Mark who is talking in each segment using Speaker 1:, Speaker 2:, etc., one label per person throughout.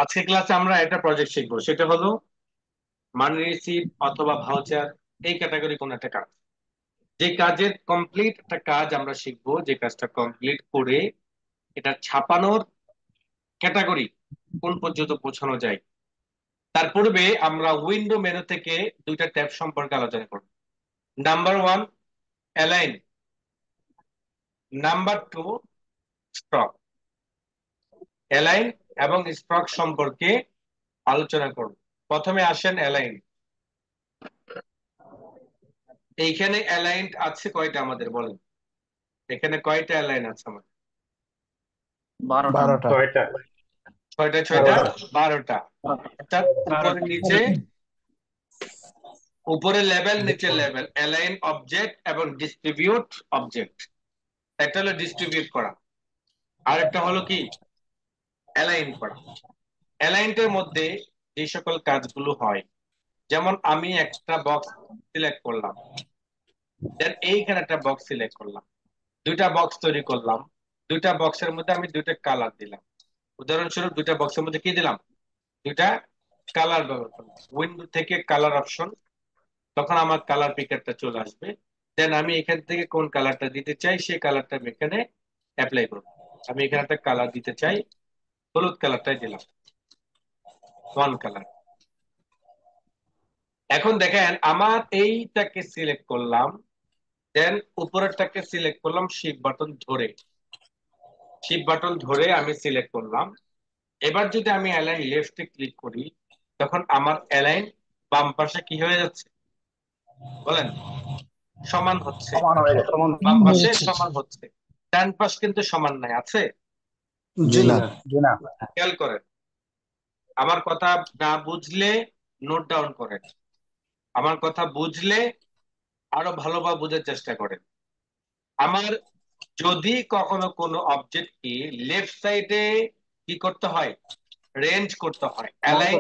Speaker 1: আজকে ক্লাসে আমরা একটা প্রজেক্ট শিখবো, সেটা হলো মানি রিসিভ অথবা ভাউচার, এই ক্যাটাগরি কোন একটা কাজ। যে কাজের কমপ্লিট একটা কাজ আমরা শিখবো, যে কাজটা কমপ্লিট করে এটা ছাপানোর ক্যাটাগরি কোন পর্যন্ত পৌঁছানো যায়। তার পূর্বে আমরা উইন্ডো মেনু থেকে দুইটা ট্যাব সম্পর্কে আলোচনা করব। Number one, align. Number two, stroke. Align এবং স্ট্রক সম্পর্কে আলোচনা করব। প্রথমে আসেন অ্যালাইন। এইখানে অ্যালাইন আছে কয়টা আমাদের বলেন? এখানে কয়টা অ্যালাইন আছে আমাদের?
Speaker 2: 12টা।
Speaker 3: 12টা।
Speaker 4: ছয়টা।
Speaker 1: ছয়টা ছয়টা
Speaker 4: 12টা।
Speaker 1: 12টা। অর্থাৎ উপরে নিচে, উপরে লেভেল নিচে লেভেল, অ্যালাইন অবজেক্ট এবং ডিস্ট্রিবিউট অবজেক্ট। একটা হলো ডিস্ট্রিবিউট করা, আর একটা হলো কি অ্যালাইন করা। অ্যালাইনটের মধ্যে যে সকল কাজগুলো হয়, যেমন আমি একটা বক্স সিলেক্ট করলাম, দেন এইখানে একটা বক্স সিলেক্ট করলাম, দুইটা বক্স তৈরি করলাম, দুইটা বক্সের মধ্যে আমি দুইটা কালার দিলাম। উদাহরণস্বরূপ দুইটা বক্সের মধ্যে কি দিলাম? দুইটা কালার ব্যবহার করলাম। উইন্ডো থেকে কালার অপশন, তখন আমার কালার পিকারটা চলে আসবে। দেন আমি এখান থেকে কোন কালারটা দিতে চাই সেই কালারটা আমি এখানে অ্যাপ্লাই করব। আমি এখানে একটা কালার দিতে চাই, হলুদ কালারটাই দিলাম, ওয়ান কালার। এখন দেখেন আমার এইটাকে সিলেক্ট করলাম, দেন উপরেরটাকে সিলেক্ট করলাম, শিফট বাটন ধরে আমি সিলেক্ট করলাম। এবার যদি আমি অ্যালাইন লেফটে ক্লিক করি, তখন আমার অ্যালাইন বাম পাশে কি হয়ে যাচ্ছে বলেন? সমান হচ্ছে।
Speaker 2: সমান হয়ে গেছে।
Speaker 1: বাম পাশে সমান হচ্ছে, ডান পাশ কিন্তু সমান নাই, আছে?
Speaker 3: জি না।
Speaker 4: না।
Speaker 2: জি না।
Speaker 1: খেয়াল করেন, আমার কথা না বুঝলে নোট ডাউন করেন, আমার কথা বুঝলে আরো ভালোভাবে বোঝার চেষ্টা করেন। আমার যদি কখনো কোনো অবজেক্টকে লেফট সাইডে কি করতে হয়, রেঞ্জ করতে হয়, অ্যালাইন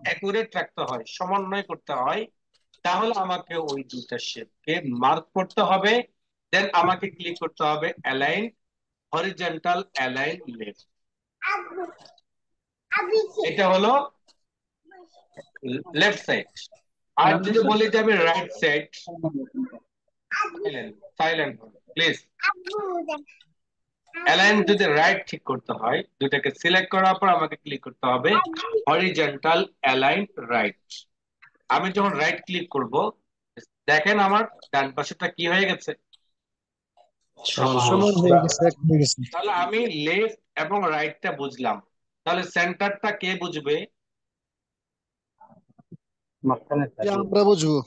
Speaker 1: অ্যাকুরেট রাখতে হয়, সমন্বয় করতে হয়, তাহলে আমাকে ওই দুইটা শেপকে মার্ক করতে হবে। দেন আমাকে ক্লিক করতে হবে অ্যালাইন হরিজন্টাল, অ্যালাইন লেফট। এটা হলো লেফট সাইড। আর যদি বলি যে আমি right side, silent silent please. Align যদি রাইট ঠিক করতে হয়, দুটাকে সিলেক্ট করার পর আমাকে ক্লিক করতে হবে হরিজন্টাল অ্যালাইন রাইট। আমি যখন রাইট ক্লিক করব, দেখেন আমার ডান পাশেটা কি হয়ে গেছে, সমান।
Speaker 3: সমান হয়ে গেছে, এক হয়ে গেছে।
Speaker 1: তাহলে আমি লেফট এবং রাইটটা বুঝলাম, তাহলে সেন্টারটা কে বুঝবে?
Speaker 2: মাঝখানে
Speaker 3: জি, আমরা বুঝবো।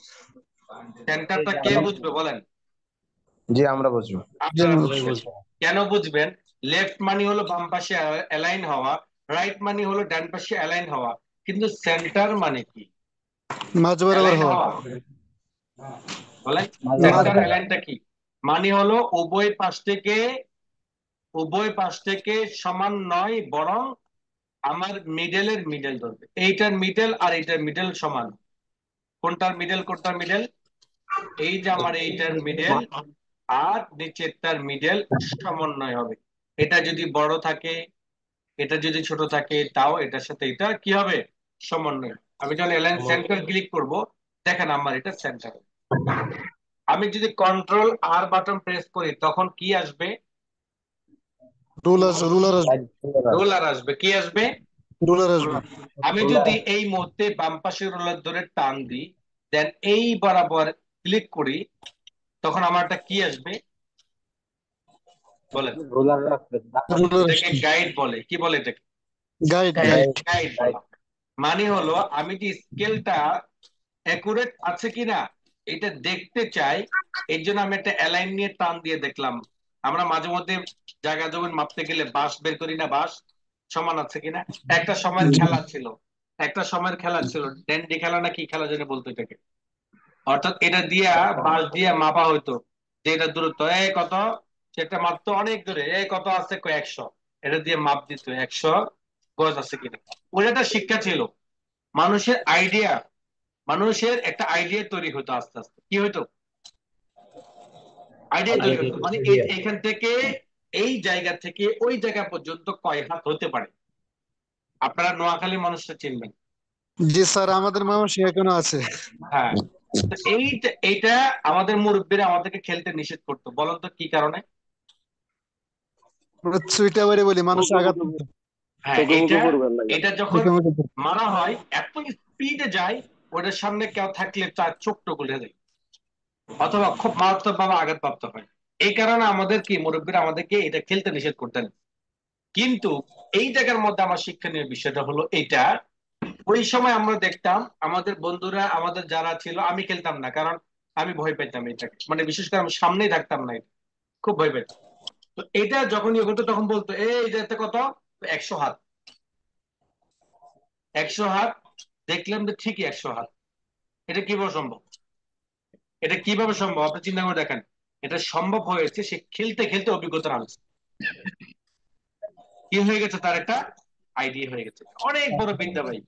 Speaker 1: সেন্টারটা কে বুঝবে বলেন?
Speaker 2: জি আমরা বুঝবো।
Speaker 3: জি,
Speaker 1: আপনারা
Speaker 3: আমরা
Speaker 1: বুঝবেন। কেন বুঝবেন? লেফট মানে হলো বাম পাশে অ্যালাইন হওয়া, রাইট মানে হলো ডান পাশে অ্যালাইন হওয়া, কিন্তু সেন্টার মানে কি?
Speaker 3: মাঝ বরাবর
Speaker 1: অ্যালাইন
Speaker 3: হওয়া।
Speaker 1: হওয়া বলেন।
Speaker 3: মাঝ
Speaker 1: সেন্টার অ্যালাইনটা কি মানে? হলো উভয় পাশ থেকে সমান নয়, বরং আমার মিডলের মিডল ধরবে, এইটার মিডল আর এইটার মিডল সমান। কোনটার মিডল কোনটার মিডল? এই যে আমার এইটার মিডল আর নিচেরটার মিডল সমন্বয় হবে। এটা যদি বড় থাকে, এটা যদি ছোট থাকে, তাও এটার সাথে এটা কি হবে? সমন্বয়। আমি যখন অ্যালাইন সেন্টার ক্লিক করব, দেখেন আমার এটা সেন্টার। আমি যদি কন্ট্রোল আর বাটন প্রেস করি, তখন কি আসবে?
Speaker 3: রুলার আসবে।
Speaker 1: রোলার আসবে। কি আসবে?
Speaker 3: রুলার আসবে।
Speaker 1: আমি যদি এই মুহূর্তে বাম পাশের রোলার ধরে টান দিই, দেন এই বরাবর ক্লিক করি, তখন আমারটা কি আসবে বলেন?
Speaker 3: রুলার
Speaker 1: এটাকে
Speaker 3: আসবে।
Speaker 1: গাইড বলে। কি বলে এটাকে?
Speaker 3: Guide guide.
Speaker 1: গাইড বলা। মানে হলো আমি যে স্কেলটা অ্যাকুরেট আছে কিনা এটা দেখতে চাই, এর জন্য আমি একটা অ্যালাইন নিয়ে টান দিয়ে দেখলাম। আমরা মাঝে মধ্যে জায়গা জমিন মাপতে গেলে বাঁশ বের করি না, বাঁশ সমান আছে কিনা। একটা সময়ের খেলা ছিল, ড্যান্ডি খেলা না কি খেলা যেন বলতো এটাকে। অর্থাৎ এটা দিয়া বাঁশ দিয়া মাপা হইতো যে এটা দূরত্ব এই কত, সেটা মাপতো অনেক দূরে, এই কত আছে, 100। এটা দিয়ে মাপ দিত 100 গজ আছে কিনা। ওটা একটা শিক্ষা ছিল। মানুষের আইডিয়া, মানুষের একটা আইডিয়া তৈরি হতো, আস্তে আস্তে কি হতো? আইডিয়া তৈরি হতো, মানে এখান থেকে এই জায়গা থেকে ওই জায়গা পর্যন্ত কয় হাত হতে পারে। আপনারা নোয়াখালী মানুষটা চিনবেন।
Speaker 3: জি স্যার, আমাদের মানুষ এখনো আছে।
Speaker 1: হ্যাঁ, তো এইটা আমাদের মুরব্বীরা আমাদেরকে খেলতে নিষেধ করতো, বলেন তো কি কারণে?
Speaker 3: আমরা চুইটা বাড়ি বলি, মানুষ আঘাত করতে।
Speaker 1: হ্যাঁ, এটা যখন
Speaker 3: মুখে মুখে পড়ে।
Speaker 1: মারা হয় এত স্পিডে যায়, ওটার সামনে কেউ থাকলে তার চোখটা খুলে দেয় অথবা খুব মারাত্মক ভাবে আঘাতপ্রাপ্ত হয়। এই কারণে আমাদের কি মুরব্বীরা আমাদেরকে এটা খেলতে নিষেধ করতেন। কিন্তু এই জায়গার মধ্যে আমার শিক্ষণীয় বিষয়টা হলো এইটা, ওই সময় আমরা দেখতাম আমাদের বন্ধুরা, আমাদের যারা ছিল, আমি খেলতাম না কারণ আমি ভয় পেতাম এটাকে, মানে বিশেষ করে আমি সামনেই থাকতাম না, এটা খুব ভয় পেতাম। তো এটা যখন ইয়ে করতো তখন বলতো এই যেতে কত, 100 হাত, 100 হাত। দেখলাম যে ঠিকই 100 হাত। এটা কিভাবে সম্ভব? এটা কিভাবে সম্ভব আপনি চিন্তা করে দেখেন। এটা সম্ভব হয়েছে সে খেলতে খেলতে অভিজ্ঞতা আনছে। কি হয়ে গেছে, তার একটা আইডিয়া হয়ে গেছে, অনেক বড় বিদ্যা ভাই।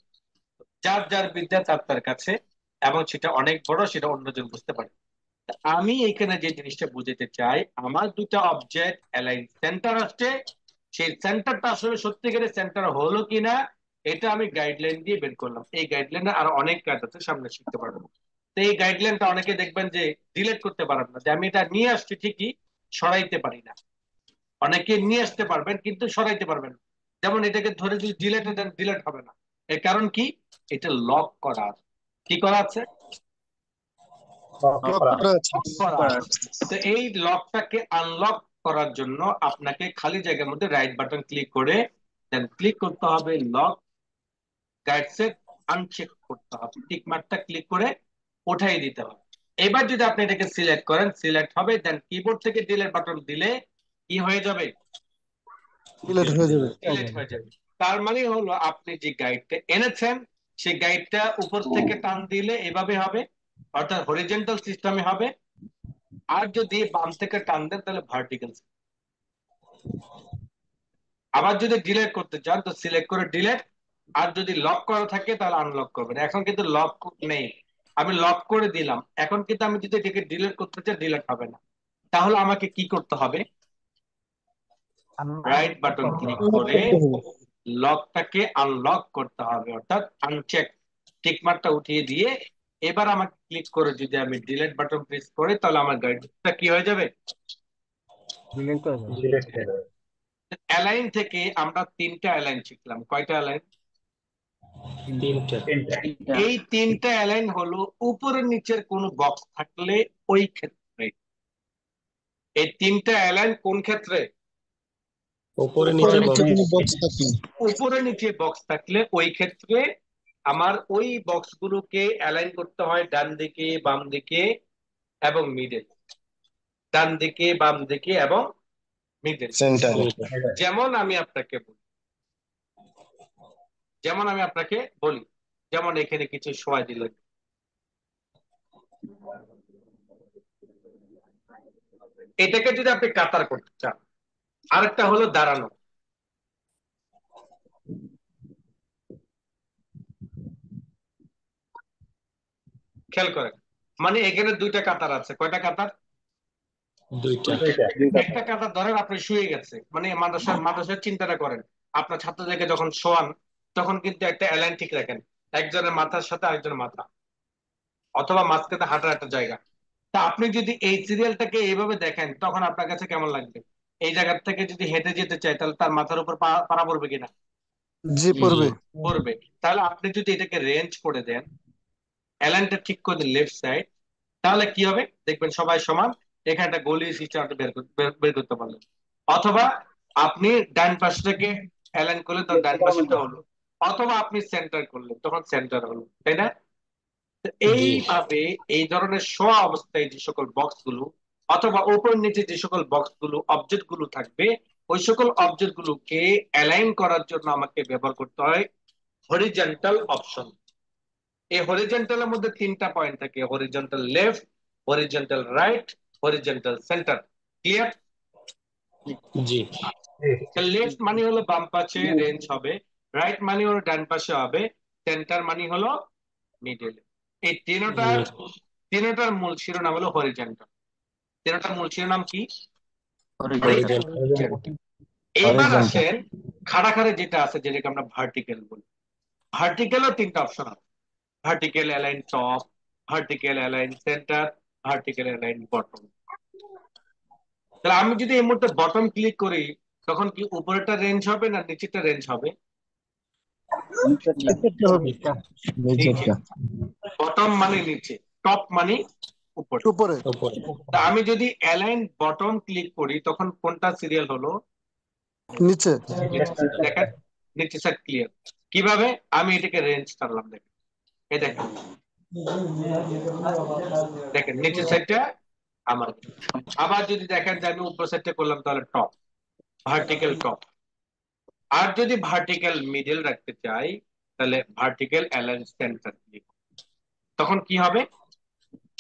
Speaker 1: যার যার বিদ্যা তার তার কাছে, এবং সেটা অনেক বড়, সেটা অন্যজন বুঝতে পারে। তা আমি এখানে যে জিনিসটা বুঝাতে চাই, আমার দুটা অবজেক্ট অ্যালাইন সেন্টার আসছে, সেই সেন্টারটা আসলে সত্যিকারের সেন্টার হলো কিনা এটা আমি গাইডলাইন দিয়ে বের করলাম। এই গাইডলাইনে আরো অনেক কাজ আছে, সামনে শিখতে পারবো। তো এই গাইডলাইনটা অনেকে দেখবেন যে ডিলেট করতে পারেন না, যে আমি এটা নিয়ে আসছি ঠিকই, সরাইতে পারি না। অনেকে নিয়ে আসতে পারবেন কিন্তু সরাইতে পারবেন না। যেমন এটাকে ধরে যদি ডিলেটে দেন, ডিলেট হবে না। এর কারণ কি? এটা লক করা আছে। কি করা আছে?
Speaker 3: লক করা আছে।
Speaker 1: লক করা আছে। তো এই লকটাকে আনলক করার জন্য আপনাকে খালি জায়গার মধ্যে রাইট বাটন ক্লিক করে দেন ক্লিক করতে হবে, লক গাইড সেট আনচেক করতে হবে, টিক মার্কটা ক্লিক করে উঠাই দিতে হবে। এবার যদি আপনি এটাকে সিলেক্ট করেন, সিলেক্ট হবে, দেন কিবোর্ড থেকে ডিলেট বাটন দিলে কি হয়ে যাবে?
Speaker 3: ডিলিট হয়ে যাবে।
Speaker 1: ডিলেট হয়ে যাবে। তার মানে হলো আপনি যে গাইডটা এনেছেন সেই গাইডটা উপর থেকে টান দিলে এভাবে হবে, অর্থাৎ হরিজন্টাল সিস্টেমে হবে। আর যদি বাম থেকে টান দেন তাহলে ভার্টিক্যাল। আবার যদি ডিলেট করতে চান তো সিলেক্ট করে ডিলেট, আর যদি লক করা থাকে তাহলে আনলক করবেন। এখন কিন্তু লক নেই, আমি লক করে দিলাম। এখন কিন্তু আমি যদি এটাকে ডিলিট করতে চাই ডিলিট হবে না। তাহলে আমাকে কি করতে হবে? রাইট বাটন ক্লিক
Speaker 3: আনলক
Speaker 1: করে
Speaker 3: করতে হবে।
Speaker 1: লকটাকে আনলক করতে হবে, অর্থাৎ আনচেক টিকমার্কটা উঠিয়ে দিয়ে এবার আমাকে ক্লিক করে যদি আমি ডিলিট বাটন প্রেস করি তাহলে আমার গাইডটা কি হয়ে যাবে? অ্যালাইন থেকে আমরা তিনটা অ্যালাইন শিখলাম। কয়টা অ্যালাইন? এই তিনটা অ্যালাইন হলো উপরের নিচের কোন বক্স থাকলে ওই ক্ষেত্রে। এই তিনটা অ্যালাইন কোন ক্ষেত্রে?
Speaker 3: উপরে নিচে কোনো বক্স থাকলে।
Speaker 1: উপরে নিচে বক্স থাকলে ওই ক্ষেত্রে আমার ওই বক্স গুলোকে অ্যালাইন করতে হয় ডান দিকে, বাম দিকে এবং মিডল। ডান দিকে, বাম দিকে এবং মিডল।
Speaker 2: সেন্টারে।
Speaker 1: যেমন আমি আপনাকে বলি, যেমন আমি আপনাকে বলি, যেমন এখানে কিছু সময় দিলেন, এটাকে যদি আপনি কাতার করতে চান, আরেকটা হলো দাঁড়ানো। খেয়াল করেন, মানে এখানে দুইটা কাতার আছে। কয়টা কাতার? একটা কাতার ধরেন আপনি শুয়ে গেছে, মানে মাদ্রাসার চিন্তাটা করেন। আপনার ছাত্রদেরকে যখন শোয়ান তখন কিন্তু একটা অ্যালাইন ঠিক রাখেন, একজনের মাথার সাথে আরেকজনের মাথা, অথবা মাঝখানে হাঁটার একটা জায়গা। তা আপনি যদি এই সিরিয়ালটাকে এইভাবে দেখেন তখন আপনার কাছে কেমন লাগবে? এই জায়গা থেকে যদি হেঁটে যেতে চায় তাহলে তার মাথার উপর পাড়া পড়বে কিনা?
Speaker 3: জি পড়বে।
Speaker 1: পড়বে। তাহলে আপনি যদি এটাকে রেঞ্জ করে দেন, অ্যালাইনটা ঠিক করে দেন লেফট সাইড, তাহলে কি হবে দেখবেন সবাই সমান। এখানে একটা গলি সিস্টেম বের করতে পারলেন। অথবা আপনি ডান পাশটাকে অ্যালাইন করলেন তখন ডান পাশটা হলো, অথবা আপনি সেন্টার করলেন তখন সেন্টার হলো, তাই না? তো এইভাবে এই ধরনের শোয়া অবস্থায় যে সকল বক্স গুলো অথবা উপর নিচে যে সকল বক্স গুলো অবজেক্ট গুলো থাকবে, ওই সকল অবজেক্ট গুলোকে অ্যালাইন করার জন্য আমাকে ব্যবহার করতে হয় হরিজন্টাল অপশন। এই হরিজন্টালের মধ্যে তিনটা পয়েন্ট থাকে: horizontal left, horizontal right, horizontal centre. Clear?
Speaker 4: জি।
Speaker 1: লেফট মানে হলো বাম পাশে রেঞ্জ হবে, রাইট মানে হলো ডান পাশে হবে, সেন্টার মানে হলো মিডল। এই তিনটার মূল শিরোনাম হলো হরিজন্টাল। তিনটার মূল শিরোনাম কি?
Speaker 4: হরিজন্টাল।
Speaker 1: এইবার আসেন, খাড়াখাড়ি যেটা আছে যেটাকে আমরা ভার্টিক্যাল বলি। ভার্টিক্যালও তিনটা অপশন আছে, vertical align top, vertical align centre, vertical align bottom. তাহলে আমি যদি এই মুহূর্তে বটম ক্লিক করি তখন কি উপরেরটা রেঞ্জ হবে না নিচেরটা রেঞ্জ হবে?
Speaker 3: নিচেরটা হবে।
Speaker 1: নিচে। বটম মানে নিচে, টপ মানে উপরে।
Speaker 3: উপরে।
Speaker 4: উপরে।
Speaker 1: তা আমি যদি অ্যালাইন বটম ক্লিক করি তখন কোনটা সিরিয়াল হলো?
Speaker 3: নিচে।
Speaker 1: দেখেন নিচে সাইড ক্লিয়ার। কিভাবে? আমি এটাকে রেঞ্জ করলাম, দেখেন এই দেখেন, দেখেন নিচের সাইডটা আমার। আবার যদি দেখেন যে আমি উপর সাইডটা করলাম তাহলে টপ, ভার্টিক্যাল টপ। আর যদি ভার্টিক্যাল মিডল রাখতে চাই তাহলে ভার্টিক্যাল অ্যালাইন সেন্টার ক্লিক। তখন কি হবে?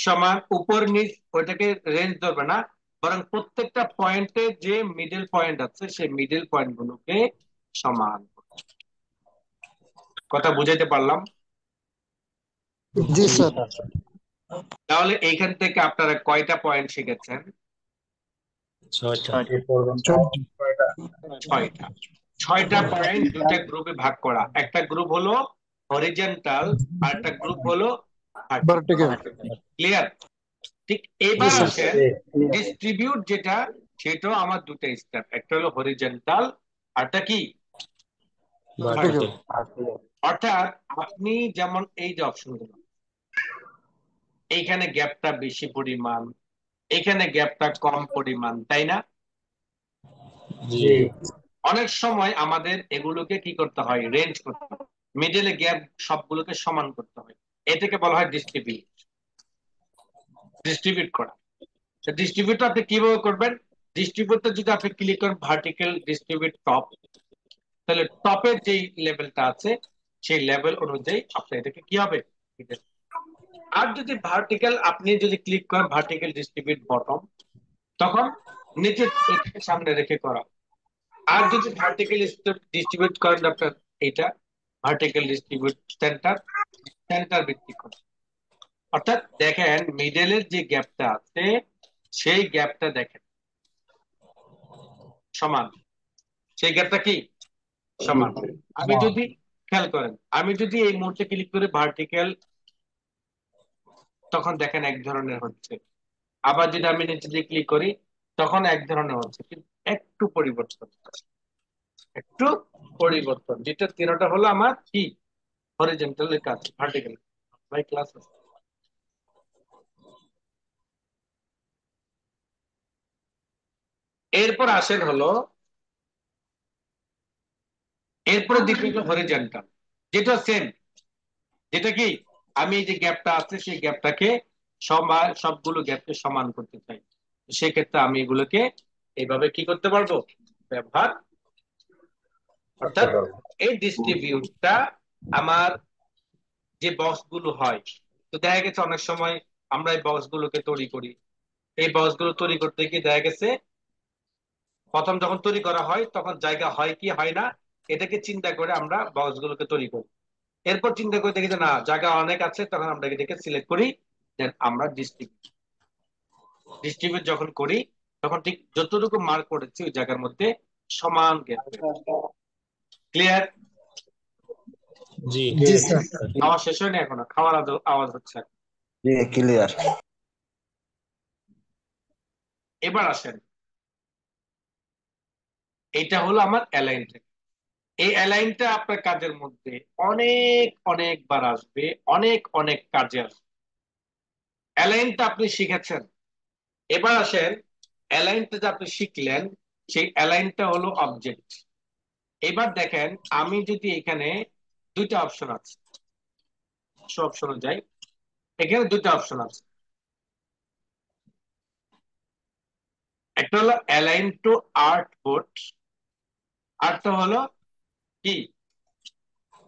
Speaker 1: সমান উপর নিচ ওইটাকে রেঞ্জ ধরবে না, বরং প্রত্যেকটা পয়েন্টে যে মিডল পয়েন্ট আছে সেই মিডল পয়েন্ট গুলোকে সমান। কথা বুঝাইতে পারলাম?
Speaker 3: জি স্যার।
Speaker 1: তাহলে এইখান থেকে আপনারা কয়টা পয়েন্ট শিখেছেন?
Speaker 4: 6টা।
Speaker 1: 6টা। 6টা পয়েন্ট দুইটা গ্রুপে ভাগ করা, একটা গ্রুপ হলো হরিজন্টাল আর একটা গ্রুপ হলো
Speaker 3: ভার্টিক্যাল।
Speaker 1: ক্লিয়ার? ঠিক
Speaker 3: জি
Speaker 1: এবার
Speaker 3: স্যার।
Speaker 1: আসেন ডিস্ট্রিবিউট যেটা, সেটাও আমার দুটো স্টেপ, একটা হলো হরিজন্টাল আরটা কি
Speaker 4: ভার্টিক্যাল।
Speaker 1: অর্থাৎ আপনি যেমন এই যে অপশনগুলো, এইখানে গ্যাপটা বেশি পরিমাণ, এখানে গ্যাপটা কম পরিমাণ, তাই না?
Speaker 4: জি।
Speaker 1: অনেক সময় আমাদের এগুলোকে কি করতে হয়? রেঞ্জ করতে হয়, মিডলে গ্যাপ সবগুলোকে সমান করতে হয়। এটাকে বলা হয় ডিস্ট্রিবিউট, ডিস্ট্রিবিউট করা। ডিস্ট্রিবিউট আপনি কিভাবে করবেন? ডিস্ট্রিবিউটর যদি আপনি ক্লিক করেন ভার্টিক্যাল ডিস্ট্রিবিউট টপ, তাহলে টপের যেই লেভেলটা আছে সেই লেভেল অনুযায়ী আপনার এটাকে কি হবে? আর যদি ভার্টিক্যাল আপনি যদি ক্লিক করেন ভার্টিক্যাল ডিস্ট্রিবিউট বটম, তখন নিচের এটাকে সামনে রেখে করা। আর যদি ভার্টিক্যাল ডিস্ট্রিবিউট করেন আপনার এটা ভার্টিক্যাল ডিস্ট্রিবিউট সেন্টার, সেন্টার ভিত্তিক করা। অর্থাৎ দেখেন মিডলের যে গ্যাপটা আছে সেই গ্যাপটা দেখেন সমান, সেই গ্যাপটা কি সমান। আমি যদি খেয়াল করেন, আমি যদি এই মুহূর্তে ক্লিক করি ভার্টিক্যাল, তখন দেখেন এক ধরনের হচ্ছে। আবার যদি আমি নিচে দিয়ে ক্লিক করি তখন এক ধরনের হচ্ছে, কিন্তু একটু পরিবর্তন, একটু পরিবর্তন, যেটা তিনটা হলো আমার কি হরিজন্টাল কাজ, ভার্টিক্যাল। ভাই ক্লাস আছে। এরপর আসেন হলো, এরপরে দ্বিতীয় হরিজন্টাল, যেটা সেম, যেটা কি আমি এই যে গ্যাপটা আছে সেই গ্যাপটাকে সমান, সবগুলো গ্যাপকে সমান করতে চাই, সেক্ষেত্রে আমি এগুলোকে এইভাবে কি করতে পারবো? ব্যবহার। অর্থাৎ এই ডিস্ট্রিবিউটটা আমার যে বক্স গুলো হয়, তো দেখা গেছে অনেক সময় আমরা এই বক্স গুলোকে তৈরি করি, এই বক্স গুলো তৈরি করতে গিয়ে দেখা গেছে প্রথম যখন তৈরি করা হয় তখন জায়গা হয় কি হয় না, এটাকে চিন্তা করে আমরা বক্স গুলোকে তৈরি করি। এরপর চিন্তা করে দেখি যে না, জায়গা অনেক আছে, তখন আমরা এটাকে সিলেক্ট করি, দেন আমরা ডিস্ট্রিবিউট, ডিস্ট্রিবিউট যখন করি তখন ঠিক যতটুকু মার্ক করেছি ওই জায়গার মধ্যে সমান গ্যাপ। ক্লিয়ার?
Speaker 4: জি।
Speaker 3: জি স্যার।
Speaker 1: খাওয়া শেষ হয়নি এখনো, খাওয়ার আওয়াজ হচ্ছে।
Speaker 2: জি ক্লিয়ার।
Speaker 1: এবার আসেন, এটা হলো আমার অ্যালাইন। এই অ্যালাইনটা আপনার কাজের মধ্যে অনেক অনেকবার আসবে, অনেক অনেক কাজে আসবে। অ্যালাইনটা আপনি শিখেছেন, এবার আসেন অ্যালাইনটা যে আপনি শিখলেন সেই অ্যালাইনটা হলো অবজেক্ট। এবার দেখেন আমি যদি এখানে দুইটা অপশন আছে, অপশনে যাই, এখানে দুইটা অপশন আছে, একটা হলো অ্যালাইন টু আর্ট বোর্ড, আরটা হলো কি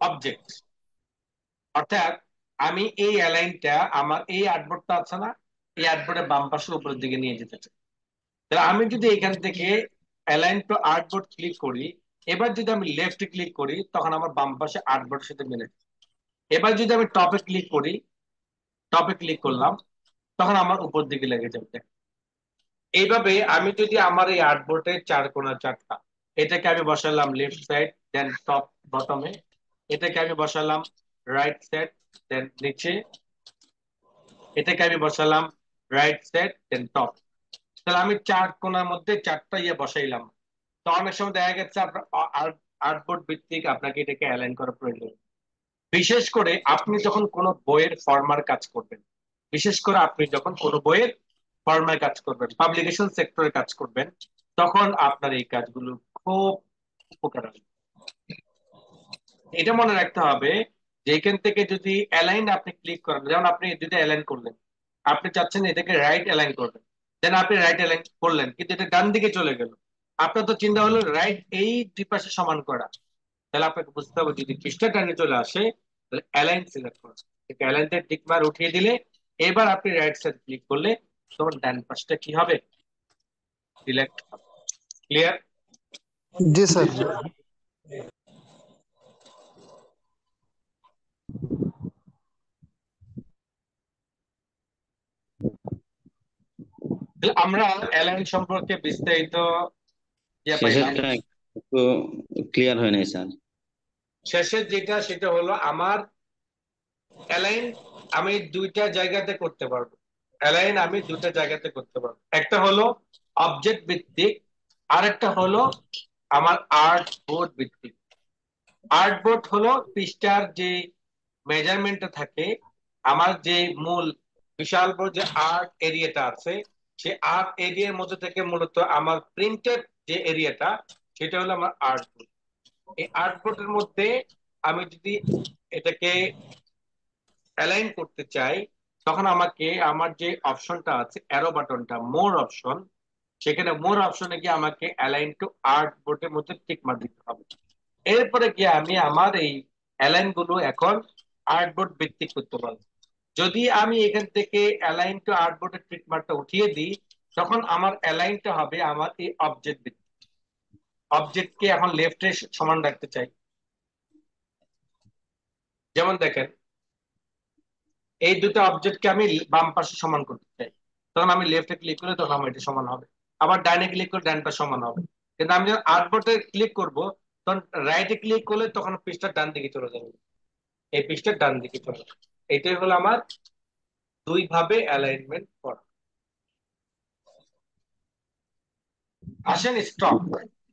Speaker 1: অবজেক্ট। অর্থাৎ আমি এই অ্যালাইনটা আমার এই আর্টবোর্ডটা আছে না, এই আর্টবোর্ডের বাম পাশে উপরের দিকে নিয়ে যেতে চাই। তাহলে আমি যদি এখান থেকে অ্যালাইন টু আর্টবোর্ড ক্লিক করি, এবার যদি আমি লেফট ক্লিক করি তখন আমার বাম পাশে আর্টবোর্ডের সাথে মিলে যাবে। এবার যদি আমি টপে ক্লিক করি, টপে ক্লিক করলাম, তখন আমার উপর দিকে লেগে যাবে। এইভাবে আমি যদি আমার এই আর্টবোর্ডের চার কোণা চারটা, এটাকে আমি বসালাম লেফট সাইড দেন টপ বটমে, এটাকে আমি বসালাম রাইট সাইড দেন নিচে, এটাকে আমি বসালাম রাইট সাইড দেন টপ। তাহলে আমি চার কোণার মধ্যে চারটা বসাইলাম। তো অনেক সময় দেখা গেছে আপনার আর্টবোর্ড ভিত্তিক আপনাকে এটাকে অ্যালাইন করা প্রয়োজন। বিশেষ করে আপনি যখন কোনো বইয়ের ফরমার কাজ করবেন, বিশেষ করে আপনি যখন কোনো বইয়ের ফরমার কাজ করবেন, পাবলিকেশন সেক্টরে কাজ করবেন, তখন আপনার এই কাজগুলো খুব উপকার আসবে। এটা মনে রাখতে হবে যে এখান থেকে যদি অ্যালাইন আপনি ক্লিক করেন, যেমন আপনি যদি অ্যালাইন করলেন, আপনি চাচ্ছেন এটাকে রাইট অ্যালাইন করবেন, দেন আপনি রাইট অ্যালাইন করলেন কিন্তু এটা ডান দিকে চলে গেল, আপনার তো চিন্তা হলো রাইট এই দুই পাশে সমান করা। তাহলে আপনাকে বুঝতে হবে যদি পৃষ্ঠা ডানে চলে আসে তাহলে অ্যালাইন সিলেক্ট করা, অ্যালাইনটা টিক মার উঠিয়ে দিলে এবার আপনি রাইট সাইড ক্লিক করলে তখন ডান পাশটা কি হবে, সিলেক্ট হবে। ক্লিয়ার?
Speaker 2: জি স্যার।
Speaker 1: আমরা অ্যালাইন সম্পর্কে বিস্তারিত পাইলাম।
Speaker 5: শেষেরটা একটু ক্লিয়ার হয় নাই স্যার।
Speaker 1: শেষের যেটা সেটা হলো আমার অ্যালাইন আমি দুইটা জায়গাতে করতে পারবো। অ্যালাইন আমি দুইটা জায়গাতে করতে পারবো, একটা হলো অবজেক্ট ভিত্তিক, আরেকটা হলো আমার আর্ট বোর্ড ভিত্তিক। আর্ট বোর্ড হলো পৃষ্ঠার যে মেজারমেন্টটা থাকে, আমার যে মূল বিশাল বড় যে আর্ট এরিয়াটা আছে, সেই আর্ট এরিয়ার মধ্যে থেকে মূলত আমার প্রিন্টেড যে এরিয়াটা সেটা হলো আমার আর্ট বোর্ড। এই আর্ট বোর্ডের মধ্যে আমি যদি এটাকে অ্যালাইন করতে চাই তখন আমাকে আমার যে অপশনটা আছে অ্যারো বাটনটা মোর অপশন, সেখানে মোর অপশনে গিয়ে আমাকে অ্যালাইন টু আর্ট বোর্ডের মধ্যে টিক মার দিতে হবে। এরপরে গিয়ে আমি আমার এই অ্যালাইন গুলো এখন আর্ট বোর্ড ভিত্তিক করতে পারবো। যদি আমি এখান থেকে অ্যালাইন টু আর্ট বোর্ডের টিক মার্কটা উঠিয়ে দিই তখন আমার অ্যালাইনটা হবে আমার এই অবজেক্ট ভিত্তিক। অবজেক্টকে এখন লেফটে সমান রাখতে চাই, যেমন দেখেন এই দুটো অবজেক্টকে আমি বাম পাশে সমান করতে চাই, তখন আমি লেফটে ক্লিক করলে তখন আমার এটা সমান হবে, আবার ডাইনে ক্লিক করলে ডানটা সমান হবে। কিন্তু আমি যখন আর্টবোর্ডে ক্লিক করব তখন রাইটে ক্লিক করলে তখন পৃষ্ঠার ডান দিকে চলে যাবে, এই পৃষ্ঠার ডান দিকে চলে যাবে। এটাই হলো আমার দুই ভাবে অ্যালাইনমেন্ট করা। আসেন স্টক,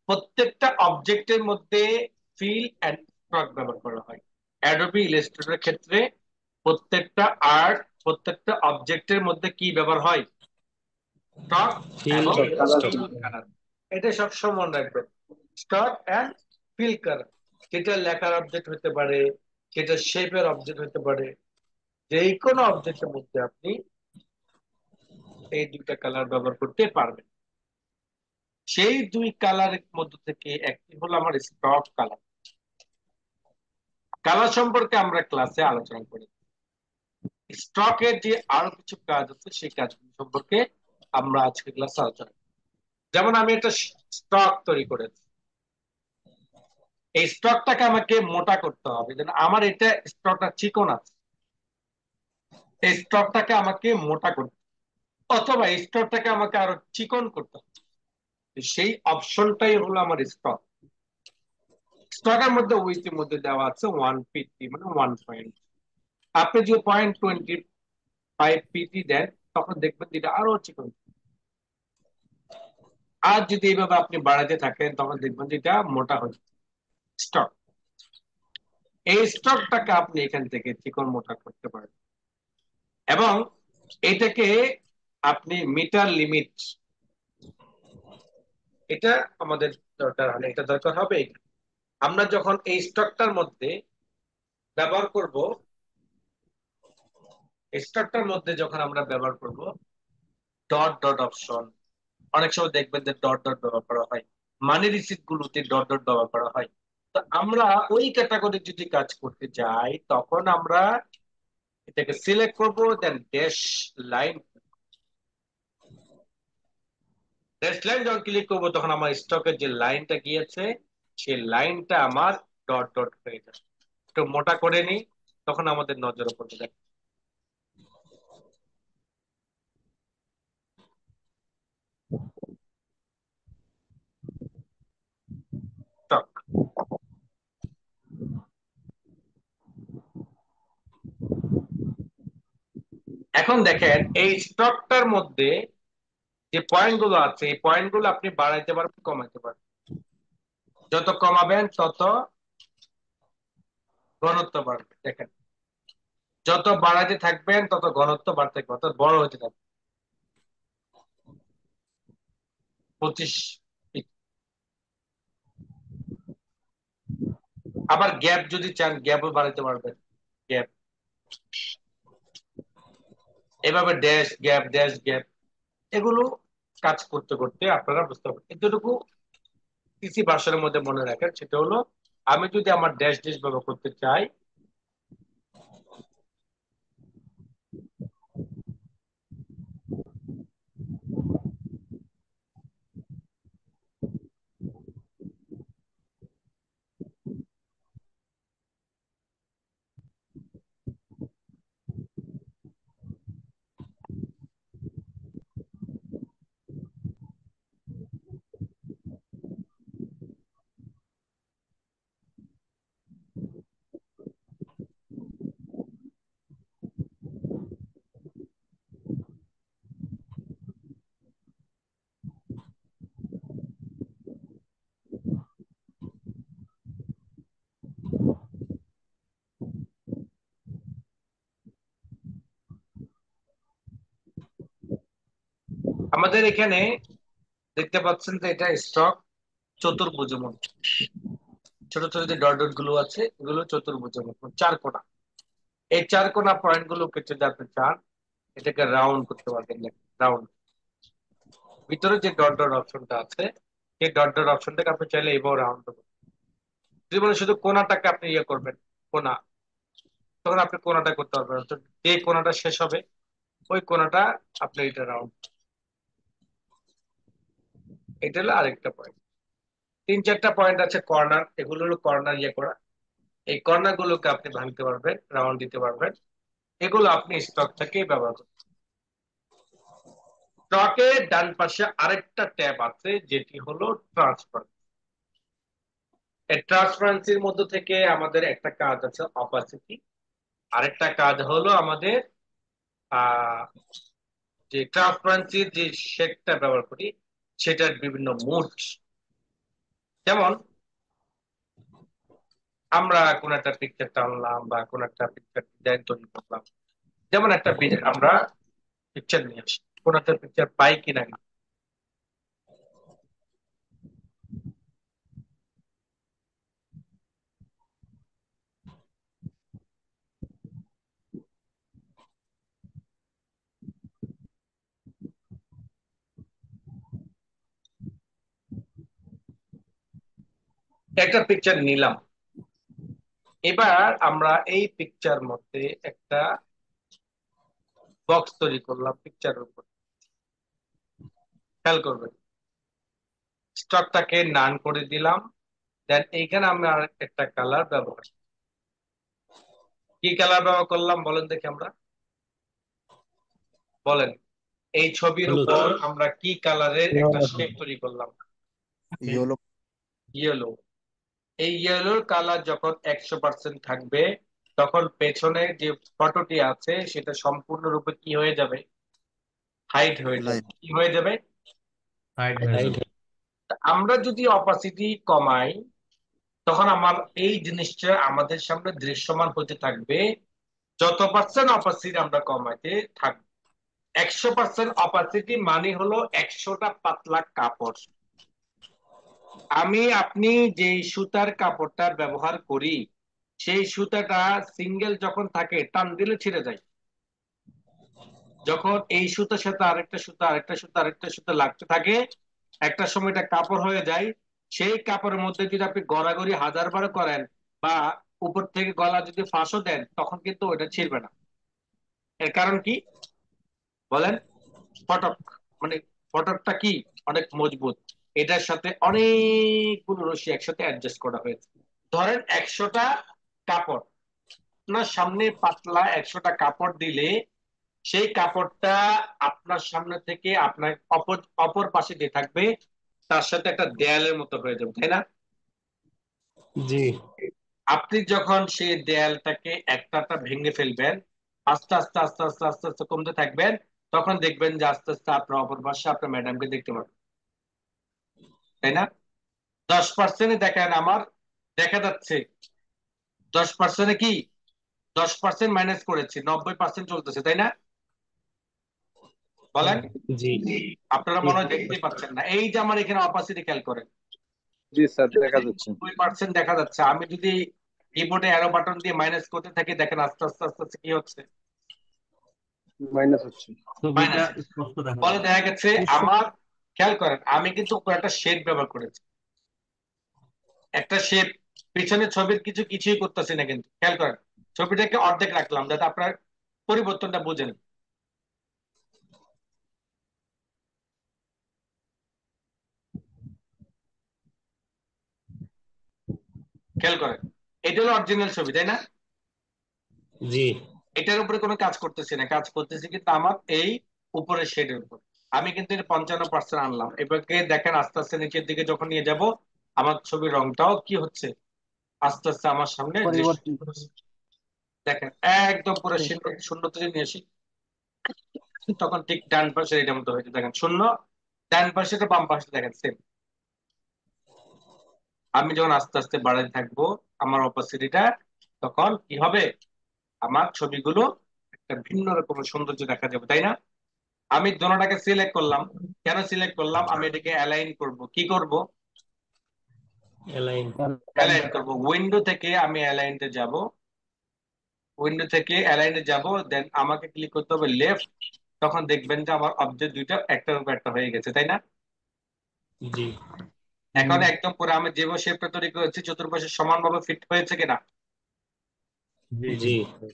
Speaker 1: প্রত্যেকটা অবজেক্টের মধ্যে ফিল এন্ড স্টক ব্যবহার করা হয়। অ্যাডোবি ইলাস্ট্রেটরের ক্ষেত্রে প্রত্যেকটা অবজেক্টের মধ্যে কি ব্যবহার হয়, স্টক
Speaker 4: ফিল
Speaker 1: এবং
Speaker 4: স্টক।
Speaker 1: Fill colour. এটা সবসময় মনে রাখবেন, স্টক এন্ড ফিল কালার। সেটা লেখার অবজেক্ট হতে পারে, সেটা শেপের অবজেক্ট হতে পারে, যে কোনো অবজেক্টের মধ্যে আপনি এই দুইটা কালার ব্যবহার করতে পারবেন। সেই দুই কালারের মধ্যে থেকে একটি হলো আমার স্টক কালার। কালার সম্পর্কে আমরা ক্লাসে আলোচনা করি। স্টকের যে আরো কিছু কাজ আছে সেই কাজগুলো সম্পর্কে আমরা আজকে ক্লাসে আলোচনা করি। যেমন আমি একটা স্টক তৈরি করেছি, এই স্টকটাকে আমাকে মোটা করতে হবে, যেন আমার এটা স্টকটা চিকন আছে, এই স্টকটাকে আমাকে মোটা করতে অথবা এই স্টকটাকে আমাকে আরো চিকন করতে হবে। সেই অপশনটাই হলো আমার স্টক। স্টকের মধ্যে উইথের মধ্যে দেওয়া আছে 150 মানে 1 পয়েন্ট। আপনি যে 0.25 পিটি দেন তখন দেখবেন যেটা আরো চিকন। আর যদি এইভাবে আপনি বাড়াতে থাকেন তখন দেখবেন যেটা মোটা হচ্ছে স্টক। এই স্টকটাকে আপনি এখান থেকে চিকন মোটা করতে পারেন এবং এটাকে আপনি মিটার লিমিট, এটা আমাদের দরকার হলে এটা দরকার হবে। আমরা যখন এই স্টকটার মধ্যে ব্যবহার করব, স্টকটার মধ্যে যখন আমরা ব্যবহার করব ডট ডট অপশন, অনেক সময় দেখবেন যে ডট ডট ব্যবহার করা হয়, মানি রিসিপ্ট গুলোতে ডট ডট ব্যবহার করা হয়। তো আমরা ওই ক্যাটাগরি যদি কাজ করতে যাই তখন আমরা এটাকে সিলেক্ট করব, দেন ড্যাশ লাইন, ড্যাশ লাইন যখন ক্লিক করবো তখন আমার স্টকের যে লাইনটা গিয়েছে সেই লাইনটা আমার ডট ডট হয়ে যাবে। একটু মোটা করে নিই তখন আমাদের নজরে পড়বে। দেখেন, এখন দেখেন এই স্টকটার মধ্যে যে পয়েন্টগুলো আছে এই পয়েন্টগুলো আপনি বাড়াইতে পারবেন, কমাইতে পারবেন। যত কমাবেন তত ঘনত্ব বাড়বে। দেখেন যত বাড়াইতে থাকবেন তত ঘনত্ব বাড়তে থাকবে, অর্থাৎ বড় হতে থাকবে। 25 feet। আবার গ্যাপ যদি চান গ্যাপও বাড়াইতে পারবেন, গ্যাপ এভাবে ড্যাশ গ্যাপ ড্যাশ গ্যাপ, এগুলো কাজ করতে করতে আপনারা বুঝতে পারবেন। এতটুকু সিসি ভার্সনের মধ্যে মনে রাখেন, সেটা হলো আমি যদি আমার ড্যাশ ড্যাশ ব্যবহার করতে চাই, আমাদের এখানে দেখতে পাচ্ছেন যে এটা স্টক চতুর্ভুজের মধ্যে, ছোট ছোট যে ডট ডট গুলো আছে এগুলো চতুর্ভুজের মধ্যে, চার কোণা। এই চার কোণা পয়েন্ট গুলোকে যদি আপনি চান এটাকে রাউন্ড করতে পারবেন, রাউন্ড। ভিতরে যে ডট ডট অপশনটা আছে সেই ডট ডট অপশনটাকে আপনি চাইলে এইভাবে রাউন্ড করবেন। যদি বলে শুধু কোণাটাকে আপনি ইয়ে করবেন, কোণা, তখন আপনি কোণাটা করতে পারবেন, তো যে কোণাটা শেষ হবে ওই কোণাটা আপনি এটা রাউন্ড। এটা হলো আরেকটা পয়েন্ট। তিন চারটা পয়েন্ট আছে কর্নার, এগুলো হলো কর্নার ইয়ে করা। এই কর্নার গুলোকে আপনি ভাঙতে পারবেন, রাউন্ড দিতে পারবেন। এগুলো আপনি স্টক থেকে ব্যবহার করবেন। স্টকের ডান পাশে আরেকটা ট্যাব আছে যেটি হলো ট্রান্সফার। এই ট্রান্সপারেন্সির মধ্যে থেকে আমাদের একটা কাজ আছে অপাসিটি, আরেকটা কাজ হলো আমাদের আহ যে ট্রান্সপারেন্সির যে শেডটা ব্যবহার করি সেটার বিভিন্ন মুড। যেমন আমরা কোন একটা পিকচার টানলাম বা কোন একটা পিকচার ডিজাইন তৈরি করলাম, যেমন একটা আমরা পিকচার নিয়ে আসি, কোন একটা পিকচার পাই কিনা। একটা পিকচার নিলাম, এবার আমরা এই পিকচার মধ্যে একটা বক্স তৈরি করলাম পিকচারের উপর। খেয়াল করবেন স্টকটাকে নান করে দিলাম, দেন এইখানে আমি আর একটা কালার ব্যবহার, কি কালার ব্যবহার করলাম বলেন দেখি আমরা, বলেন এই ছবির
Speaker 4: হলুদ।
Speaker 1: উপর আমরা কি কালারের একটা শেপ তৈরি করলাম?
Speaker 2: ইয়েলো।
Speaker 1: ইয়েলো। এই ইয়েলোর কালার যখন 100% থাকবে তখন পেছনে যে ফটোটি আছে সেটা সম্পূর্ণরূপে কি হয়ে যাবে? হাইড হয়ে যাবে।
Speaker 2: লাইট।
Speaker 1: কি হয়ে যাবে?
Speaker 4: Right.
Speaker 1: আমরা যদি অপাসিটি কমাই তখন আমার এই জিনিসটা আমাদের সামনে দৃশ্যমান হতে থাকবে। যত পার্সেন্ট অপাসিটি আমরা কমাইতে থাকবো, 100% অপাসিটি মানে হলো 100টা পাতলা কাপড়। আমি আপনি যে সুতার কাপড়টা ব্যবহার করি সেই সুতাটা সিঙ্গেল যখন থাকে টান দিলে ছিঁড়ে যায়। যখন এই সুতার সাথে আরেকটা সুতা আরেকটা সুতা আরেকটা সুতা লাগতে থাকে একটা সময় এটা কাপড় হয়ে যায়। সেই কাপড়ের মধ্যে যদি আপনি গড়াগড়ি 1000 বার করেন বা উপর থেকে গলা যদি ফাঁসও দেন তখন কিন্তু ওটা ছিঁড়বে না। এর কারণ কি বলেন? ফটক, মানে ফটকটা কি অনেক মজবুত, এটার সাথে অনেকগুলো রশি একসাথে অ্যাডজাস্ট করা হয়েছে। ধরেন 100টা কাপড় আপনার সামনে পাতলা, 100টা কাপড় দিলে সেই কাপড়টা আপনার সামনে থেকে আপনার অপর অপর পাশে যে থাকবে তার সাথে একটা দেয়ালের মতো হয়ে যাবে, তাই না?
Speaker 4: জি।
Speaker 1: আপনি যখন সেই দেয়ালটাকে একটা ভেঙে ফেলবেন আস্তে আস্তে আস্তে আস্তে আস্তে আস্তে কমতে থাকবেন, তখন দেখবেন যে আস্তে আস্তে আপনার অপর পাশে আপনার ম্যাডামকে দেখতে পাবেন, তাই না? 10% দেখেন আমার দেখা যাচ্ছে, 10% কি 10% মাইনাস করেছি, 90% চলতেছে, তাই না? বলেন।
Speaker 3: জি
Speaker 1: আপনারা মনে হয় দেখতে পাচ্ছেন না, এই যে আমার এখানে অপাসিটি খেয়াল করেন,
Speaker 6: জি স্যার, দেখা যাচ্ছে।
Speaker 1: 2% দেখা যাচ্ছে। আমি যদি কিবোর্ডে অ্যারো বাটন দিয়ে মাইনাস করতে থাকি, দেখেন আস্তে আস্তে আস্তে আস্তে কি হচ্ছে,
Speaker 6: মাইনাস হচ্ছে।
Speaker 4: ছবিটা
Speaker 1: মাইনাস।
Speaker 4: স্পষ্ট দেখা
Speaker 1: ফলে
Speaker 4: যাচ্ছে।
Speaker 1: দেখা গেছে আমার, খেয়াল করেন আমি কিন্তু উপরে একটা শেড ব্যবহার করেছি, একটা শেপ, পিছনের ছবির কিছুই করতেছি না, কিন্তু খেয়াল করেন ছবিটাকে অর্ধেক রাখলাম যাতে আপনার পরিবর্তনটা বুঝেন। খেয়াল করেন এটা হলো অরিজিনাল ছবি, তাই না?
Speaker 3: জি
Speaker 1: এটার উপরে কোনো কাজ করতেছি না, কাজ করতেছি কিন্তু আমার এই উপরের শেডের উপর। আমি কিন্তু এটা 55% আনলাম, এবারে দেখেন আস্তে আস্তে নিচের দিকে যখন নিয়ে যাব, আমার ছবির রংটাও কি হচ্ছে, আস্তে আস্তে আমার সামনে দৃশ্য
Speaker 2: পরিবর্তন।
Speaker 1: করছে। দেখেন একদম পুরো শূন্য শূন্যতে যদি নিয়ে আসি, তখন ঠিক ডান পাশে এটার মতো হয়েছে, দেখেন শূন্য, ডান পাশে বাম পাশে দেখেন সেম। আমি যখন আস্তে আস্তে বাড়াতে থাকবো আমার অপাসিটিটা, তখন কি হবে, আমার ছবিগুলো একটা ভিন্ন রকমের সৌন্দর্য দেখা যাবে, তাই না? আমি দোনোটাকে সিলেক্ট করলাম, কেন সিলেক্ট করলাম, আমি এটাকে অ্যালাইন করব, কি করব,
Speaker 3: অ্যালাইন
Speaker 1: অ্যালাইন করব। উইন্ডো থেকে আমি অ্যালাইনতে যাব, উইন্ডো থেকে অ্যালাইনে যাব, দেন আমাকে ক্লিক করতে হবে লেফট, তখন দেখবেন যে আমার অবজেক্ট দুইটা একটার উপর একটা হয়ে গেছে, তাই না?
Speaker 3: জি
Speaker 1: এখন একদম পুরো আমি যেভাবে শেপটা তৈরি করেছি চতুর্পাশে সমানভাবে ফিট হয়েছে কিনা।
Speaker 4: জি জি।
Speaker 3: জি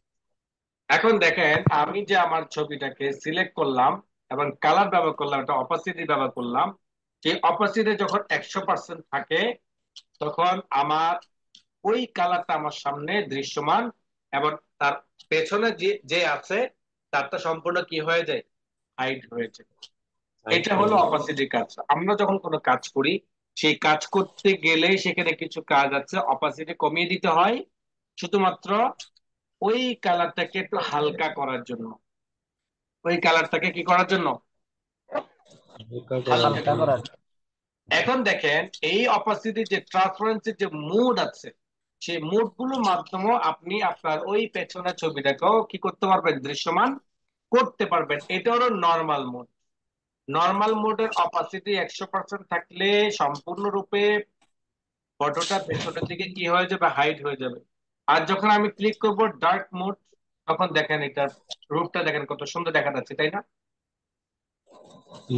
Speaker 1: এখন দেখেন আমি যে আমার ছবিটাকে সিলেক্ট করলাম এবং কালার ব্যবহার করলাম, একটা অপাসিটি ব্যবহার করলাম, সেই অপাসিটি যখন 100% থাকে, তখন আমার ওই কালারটা আমার সামনে দৃশ্যমান, এবং তার পেছনে যে যে আছে তারটা সম্পূর্ণ কি হয়ে যায়, হাইড হয়ে যায়।
Speaker 3: হাইট
Speaker 1: এটা
Speaker 3: হয়ে
Speaker 1: হলো
Speaker 3: যায়।
Speaker 1: অপাসিটি কাজ। আমরা যখন কোনো কাজ করি, সেই কাজ করতে গেলে সেখানে কিছু কাজ আছে, অপাসিটি কমিয়ে দিতে হয়, শুধুমাত্র ওই কালারটাকে একটু হালকা করার জন্য, ওই কালারটাকে কি করার জন্য,
Speaker 3: হালকা করার
Speaker 1: হালকা
Speaker 2: হালকা
Speaker 3: জন্য।
Speaker 1: করার।
Speaker 2: করার।
Speaker 1: এখন দেখেন এই অপাসিটি যে ট্রান্সপারেন্সির যে মুড আছে, সেই মুড গুলোর মাধ্যমে আপনি আপনার ওই পেছনের ছবিটাকেও কি করতে পারবেন, দৃশ্যমান করতে পারবেন। এটা হলো নর্মাল মুড। নর্মাল মোডের অপাসিটি 100% থাকলে সম্পূর্ণরূপে ফটোটা পেছনের দিকে কি হয়ে যাবে, হাইড হয়ে যাবে। আর যখন আমি ক্লিক করব ডার্ক মোড, তখন দেখেন এটার রূপটা দেখেন কত সুন্দর দেখা যাচ্ছে, তাই না?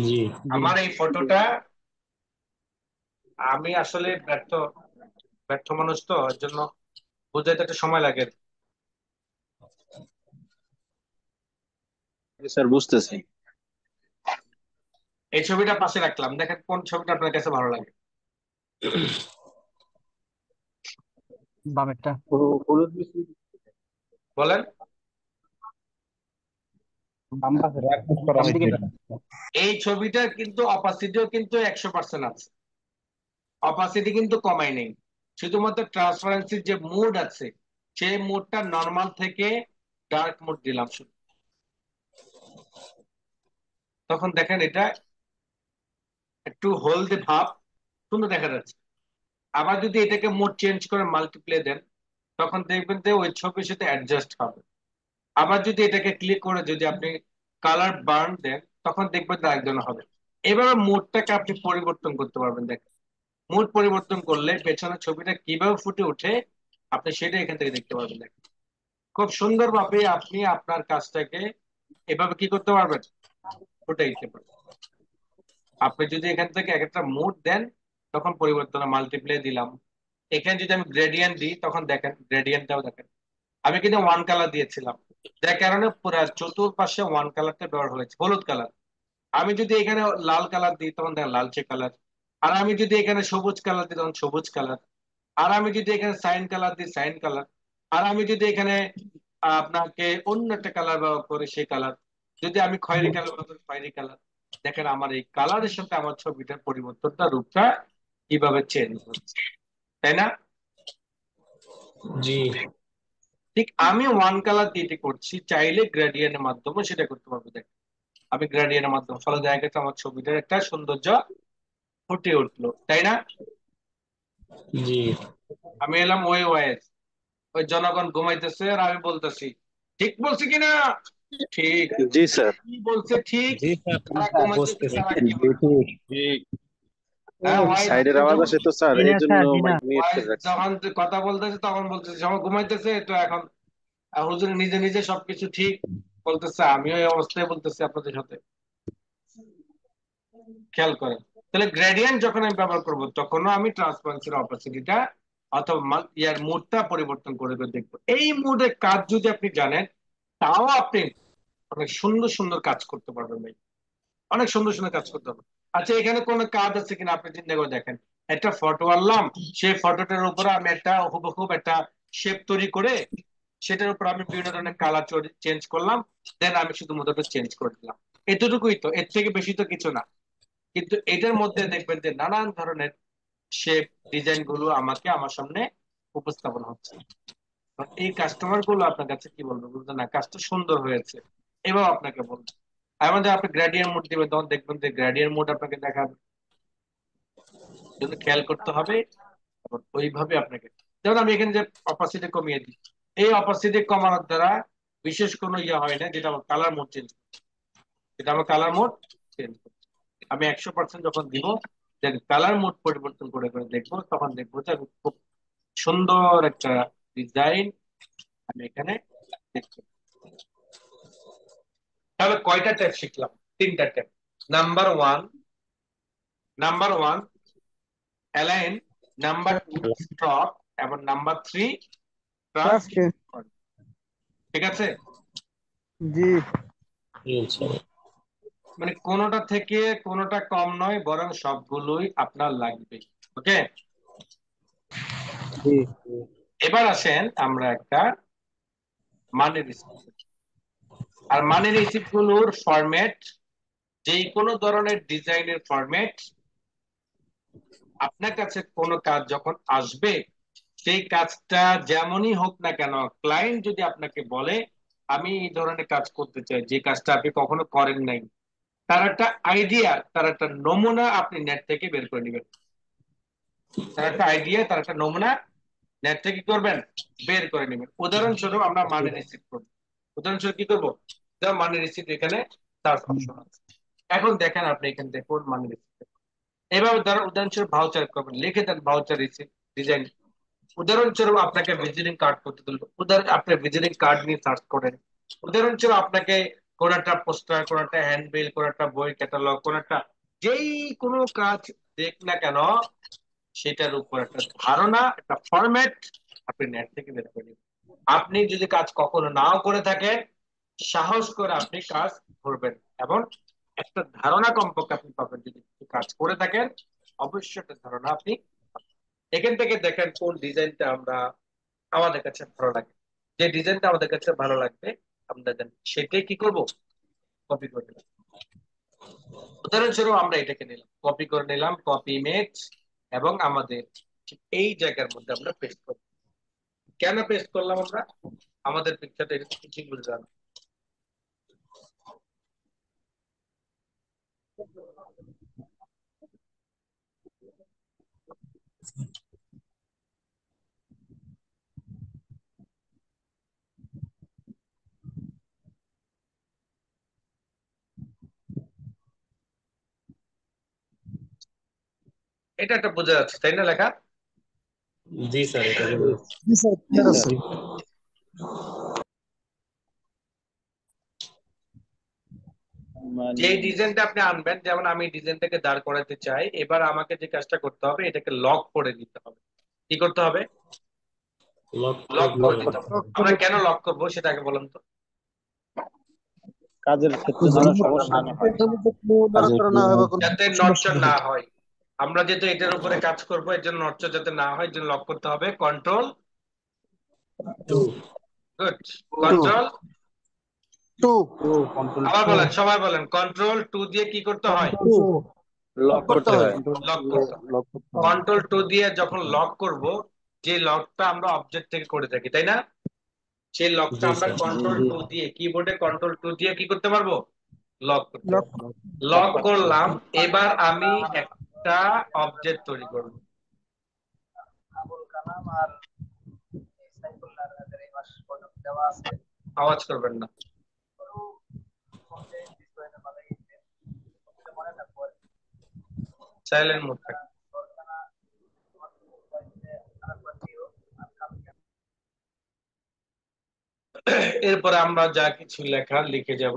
Speaker 3: জি
Speaker 1: আমার এই ফটোটা, আমি আসলে ব্যর্থ ব্যর্থ মানুষ, তো এর জন্য বুঝাইতে একটা সময় লাগে।
Speaker 6: জি স্যার, বুঝতেছি।
Speaker 1: এই ছবিটা পাশে রাখলাম, দেখেন কোন ছবিটা আপনার কাছে ভালো লাগে,
Speaker 2: বামেরটা।
Speaker 6: হলুদ মিশ্রিত।
Speaker 1: বলেন।
Speaker 6: বাম পাশে রাখপুট করা
Speaker 2: বাম
Speaker 6: হয়েছে
Speaker 2: দিকে।
Speaker 6: এটা।
Speaker 1: এই ছবিটার কিন্তু অপাসিটিও কিন্তু 100% আছে, অপাসিটি কিন্তু কমাই নেই, শুধুমাত্র ট্রান্সপারেন্সির যে মুড আছে সেই মুডটা নর্মাল থেকে ডার্ক মুড দিলাম শুধু, তখন দেখেন এটা একটু হলদে ভাব সুন্দর দেখা যাচ্ছে। আবার যদি এটাকে মুড চেঞ্জ করে মাল্টিপ্লে দেন, তখন দেখবেন যে ওই ছবির সাথে অ্যাডজাস্ট হবে। আবার যদি এটাকে ক্লিক করে যদি আপনি কালার বার্ন দেন, তখন দেখবেন যে একজন হবে। এভাবে মুডটাকে আপনি পরিবর্তন করতে পারবেন। দেখেন মুড পরিবর্তন করলে পেছনের ছবিটা কিভাবে ফুটে ওঠে, আপনি সেটা এখান থেকে দেখতে পারবেন। দেখেন খুব সুন্দরভাবে আপনি আপনার কাজটাকে এভাবে কি করতে পারবেন, ফুটে দিতে পারবেন। আপনি যদি এখান থেকে এক একটা মুড দেন, তখন পরিবর্তন মাল্টিপ্লে দিলাম, এখানে যদি আমি গ্রেডিয়েন্ট দিই, তখন দেখেন গ্রেডিয়েন্টটাও দেখেন। আমি কিন্তু ওয়ান কালার দিয়েছিলাম, যার কারণে পুরো চতুর্পাশে ওয়ান কালারটা ব্যবহার হয়েছে, হলুদ কালার। আমি যদি এখানে লাল কালার দিই, তখন দেখেন লালচে কালার। আর আমি যদি এখানে সবুজ কালার দিই, তখন সবুজ কালার। আর আমি যদি এখানে সাইন কালার দিই, সাইন কালার। আর আমি যদি এখানে আপনাকে অন্য একটা কালার ব্যবহার করি, সেই কালার। যদি আমি খয়েরি কালার ব্যবহার করি, খয়েরি কালার। দেখেন আমার এই কালারের সাথে আমার ছবিটার পরিবর্তনটা, রূপটা কিভাবে চেঞ্জ হচ্ছে, তাই না?
Speaker 3: জি
Speaker 1: ঠিক আমি ওয়ান কালার দিয়ে করছি, চাইলে গ্রেডিয়েন্টের মাধ্যমে সেটা করতে পারবো। দেখ আমি গ্রেডিয়েন্টের মাধ্যমে, ফলে দেখা গেছে আমার ছবিটার একটা সৌন্দর্য ফুটে উঠলো, তাই না?
Speaker 3: জি
Speaker 1: আমি এলাম ওই ওয়েস, ওই জনগণ ঘুমাইতেছে আর আমি বলতেছি ঠিক বলছি কিনা, ঠিক
Speaker 6: জি স্যার।
Speaker 1: কি বলছে ঠিক,
Speaker 3: জি স্যার
Speaker 1: তারা ঘুমাইতেছে
Speaker 3: বুঝতেছি।
Speaker 1: তারা কি বলছে
Speaker 6: ঠিক।
Speaker 1: হ্যাঁ
Speaker 6: সাইডের আওয়াজ আসে তো স্যার, এই জন্য মিউট
Speaker 1: ওয়াইজ
Speaker 6: করে রাখছি।
Speaker 1: যখন কথা বলতেছে তখন বলতেছে সবাই ঘুমাইতেছে, তো এখন হুজুর নিজে নিজে সবকিছু ঠিক বলতেছে, আমিও এই অবস্থায় বলতেছি আপনাদের সাথে। খেয়াল করেন, তাহলে গ্রেডিয়েন্ট যখন আমি ব্যবহার করব তখনও আমি ট্রান্সপারেন্সির অপাসিটিটা অথবা ইয়ার মুডটা পরিবর্তন করে করে দেখবো। এই মুডের কাজ যদি আপনি জানেন, তাও আপনি অনেক সুন্দর সুন্দর কাজ করতে পারবেন ভাই, অনেক সুন্দর সুন্দর কাজ করতে পারবেন। আচ্ছা, এখানে কোনো কাজ আছে কিনা আপনি চিন্তা করে দেখেন। একটা ফটো আনলাম, সেই ফটোটার উপরে আমি একটা হুবহুব একটা শেপ তৈরি করে সেটার উপর আমি বিভিন্ন ধরনের কালার চেঞ্জ করলাম, দেন আমি শুধু মুদ্রাটা চেঞ্জ করে দিলাম। এতটুকুই তো, এর থেকে বেশি তো কিছু না। কিন্তু এটার মধ্যে দেখবেন যে নানান ধরনের শেপ ডিজাইন গুলো আমাকে আমার সামনে উপস্থাপন হচ্ছে। কারণ এই কাস্টমার গুলো আপনার কাছে কি বলবে, বলতে না কাজটা সুন্দর হয়েছে, এবার আপনাকে বলবে। এমন যে আপনি গ্রেডিয়েন্ট মোড দিবেন, তখন দেখবেন যে গ্রেডিয়েন্ট মোড আপনাকে দেখাবে, জন্য খেয়াল করতে হবে। এবং ওইভাবে আপনাকে, যেমন আমি এখানে যে অপাসিটি কমিয়ে দিই, এই অপাসিটি কমানোর দ্বারা বিশেষ কোনো ইয়ে হয় না, যেটা আমার কালার মোড চেঞ্জ, যেটা আমার কালার মোড চেঞ্জ করছে। আমি 100% যখন দিব, দেন কালার মোড পরিবর্তন করে করে দেখবো, তখন দেখবো যে আমি খুব সুন্দর একটা ডিজাইন আমি এখানে দেখতে পাবো। তাহলে কয়টা ট্যাব শিখলাম? তিনটা tab. Number 1, align, number 2 stroke, এবং নাম্বার 3
Speaker 2: Trust.
Speaker 1: ট্রান্সফর্ম। ঠিক আছে?
Speaker 2: জি
Speaker 3: ইনশাআল্লাহ।
Speaker 1: মানে কোনোটা থেকে কোনোটা কম নয়, বরং সবগুলোই আপনার লাগবে। ওকে,
Speaker 6: জি।
Speaker 1: এবার আসেন আমরা একটা মানি রিসিভ। আর মানি রিসিভ গুলোর ফরম্যাট, যে কোনো ধরনের ডিজাইনের ফরম্যাট, আপনার কাছে কোনো কাজ যখন আসবে, সেই কাজটা যেমনই হোক না কেন, ক্লায়েন্ট যদি আপনাকে বলে আমি এই ধরনের কাজ করতে চাই, যে কাজটা আপনি কখনো করেন নাই, তার একটা আইডিয়া, তার একটা নমুনা আপনি নেট থেকে বের করে নেবেন। তার একটা আইডিয়া, তার একটা নমুনা নেট থেকে কি করবেন, বের করে নেবেন। উদাহরণস্বরূপ আমরা মানি রিসিভ করবো। উদাহরণস্বরূপ কি করবো, যেমন মানি রিসিভ এখানে সার্চ অপশন আছে। এখন দেখেন আপনি এখানে দেখুন মানি রিসিভ, এবার উদাহরণস্বরূপ ভাউচার করবেন, লিখে দেন ভাউচার রিসিভ ডিজাইন। উদাহরণস্বরূপ আপনাকে ভিজিটিং কার্ড করতে দিল, উদাহরণ আপনি ভিজিটিং কার্ড নিয়ে সার্চ করেন। উদাহরণস্বরূপ আপনাকে কোন একটা পোস্টার, কোন একটা হ্যান্ডবিল, কোন একটা বই ক্যাটালগ, কোন একটা যেই কোনো কাজ দেখ না কেন, সেটার উপর একটা ধারণা, একটা ফরম্যাট আপনি নেট থেকে বের করে নিন। আপনি যদি কাজ কখনো নাও করে থাকেন, সাহস করে আপনি কাজ করবেন, এবং একটা ধারণা কমপক্ষে আপনি পাবেন। যদি কিছু কাজ করে থাকেন, অবশ্যই একটা ধারণা আপনি পাবেন। এখান থেকে দেখেন কোন ডিজাইনটা আমরা আমাদের কাছে ভালো লাগে। যে ডিজাইনটা আমাদের কাছে ভালো লাগবে, আমরা সেটাই কি করব, কপি করে নিলাম। উদাহরণস্বরূপ আমরা এটাকে নিলাম, কপি করে নিলাম, কপি ইমেজ, এবং আমাদের ঠিক এই জায়গার মধ্যে আমরা পেস্ট করব। কেন পেস্ট করলাম আমরা, আমাদের পিকচারটা ঠিক বুঝে যাবে। এটা একটা বোঝা যাচ্ছে তাই না লেখা?
Speaker 3: জি স্যার এটা বুঝেছি।
Speaker 2: জি স্যার ক্লিয়ার আছে।
Speaker 1: যে ডিজাইনটা আপনি আনবেন, যেমন আমি ডিজাইনটাকে দাঁড় করাতে চাই, এবার আমাকে যে কাজটা করতে হবে, এটাকে লক করে দিতে হবে। কি করতে হবে,
Speaker 3: লক
Speaker 1: লক
Speaker 3: করতে
Speaker 1: করে
Speaker 3: হবে।
Speaker 1: দিতে হবে। আমরা কেন লক করবো সেটা আগে বলুন তো।
Speaker 6: কাজের ক্ষেত্রে যেন সমস্যা না হয়।
Speaker 2: নড়াচড়া না হয় বা কোনো
Speaker 1: যাতে
Speaker 2: সমস্যা
Speaker 1: নড়চড়
Speaker 2: না
Speaker 1: না
Speaker 2: হয়।
Speaker 1: হয়, আমরা যেহেতু এটার উপরে কাজ করবো, এর জন্য নড়চড় যাতে না হয়, এর জন্য লক করতে হবে control.
Speaker 3: Too
Speaker 1: good.
Speaker 2: To
Speaker 1: control,
Speaker 2: to
Speaker 6: control
Speaker 1: আবার বলেন, সবাই বলেন, কন্ট্রোল 2 দিয়ে কি করতে হয়,
Speaker 2: টু
Speaker 6: লক
Speaker 2: করতে
Speaker 6: করতে
Speaker 2: হয়।
Speaker 6: হয়।
Speaker 1: লক করতে হয়।
Speaker 6: লক করতে হয়।
Speaker 1: কন্ট্রোল 2 দিয়ে যখন লক করব, যে লকটা আমরা অবজেক্ট থেকে করে থাকি, তাই না? সেই লকটা
Speaker 3: জি
Speaker 1: আমরা
Speaker 3: স্যার
Speaker 1: কন্ট্রোল টু দিয়ে, কিবোর্ডে কন্ট্রোল টু দিয়ে কি করতে পারবো? লক করতে
Speaker 2: লক
Speaker 1: পারবো। লক করলাম। এবার আমি একটা অবজেক্ট তৈরি করব। আওয়াজ করবেন না। সাইলেন্ট মোড থাকে। এরপরে আমরা যা কিছু লেখার লিখে যাব।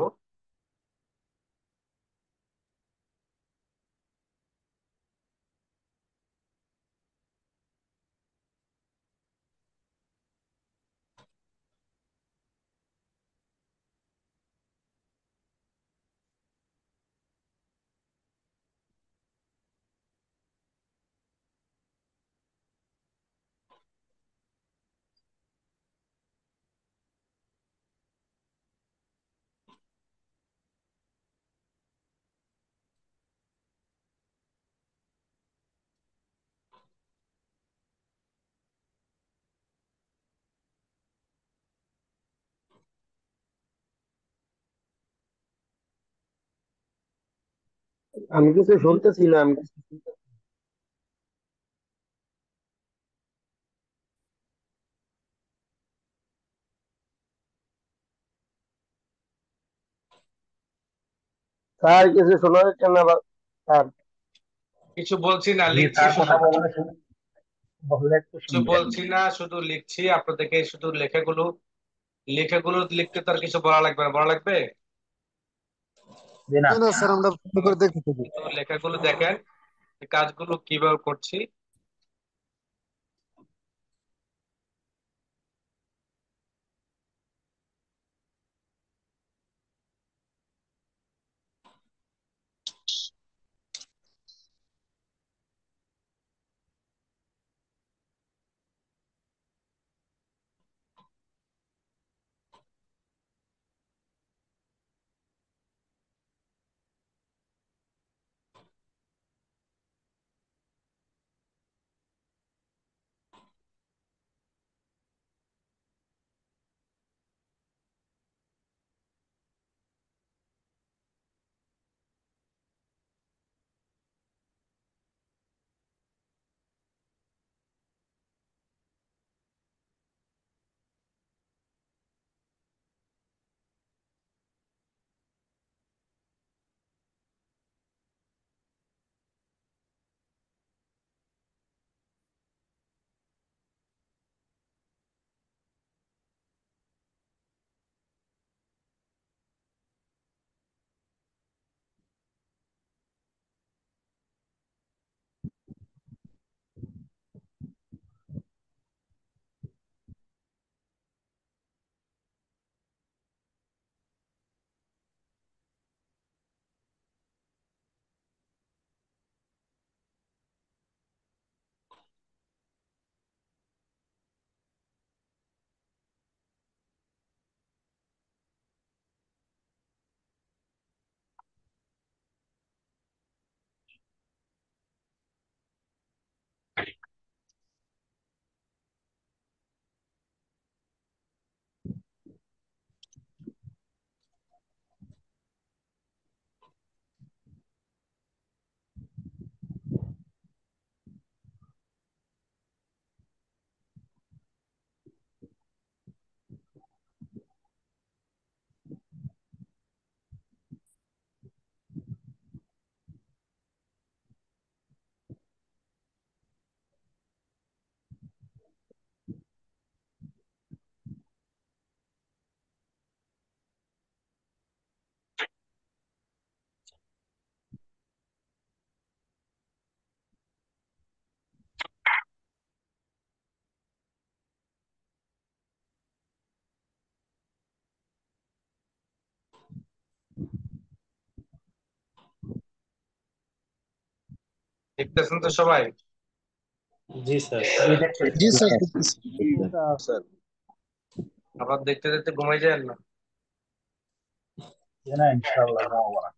Speaker 2: আমি কিছু শুনতেছি না। আমি স্যার কিছু শোনা যাচ্ছে না স্যার।
Speaker 1: কিছু বলছি না,
Speaker 4: জি
Speaker 1: লিখছি
Speaker 4: স্যার
Speaker 1: শুধু।
Speaker 4: কথা বললে বললে একটু
Speaker 1: কিছু
Speaker 4: শুনবেন।
Speaker 1: বলছি না, শুধু লিখছি। আপনাদেরকে শুধু লেখাগুলো লেখাগুলো লিখতে তো আর কিছু বলা লাগবে না, বলা লাগবে?
Speaker 4: জি না।
Speaker 2: না না স্যার, আমরা ভালো করে দেখে থাকি।
Speaker 1: শুধু লেখাগুলো দেখেন, কাজগুলো কিভাবে করছি। দেখতেছেন তো সবাই?
Speaker 3: জি স্যার।
Speaker 4: জি দেখতেছি।
Speaker 2: জি স্যার, দেখতেছি।
Speaker 6: স্যার
Speaker 1: আবার দেখতে দেখতে ঘুমাই যায় না।
Speaker 4: জি না, ইনশাআল্লাহ ঘুমাবো না।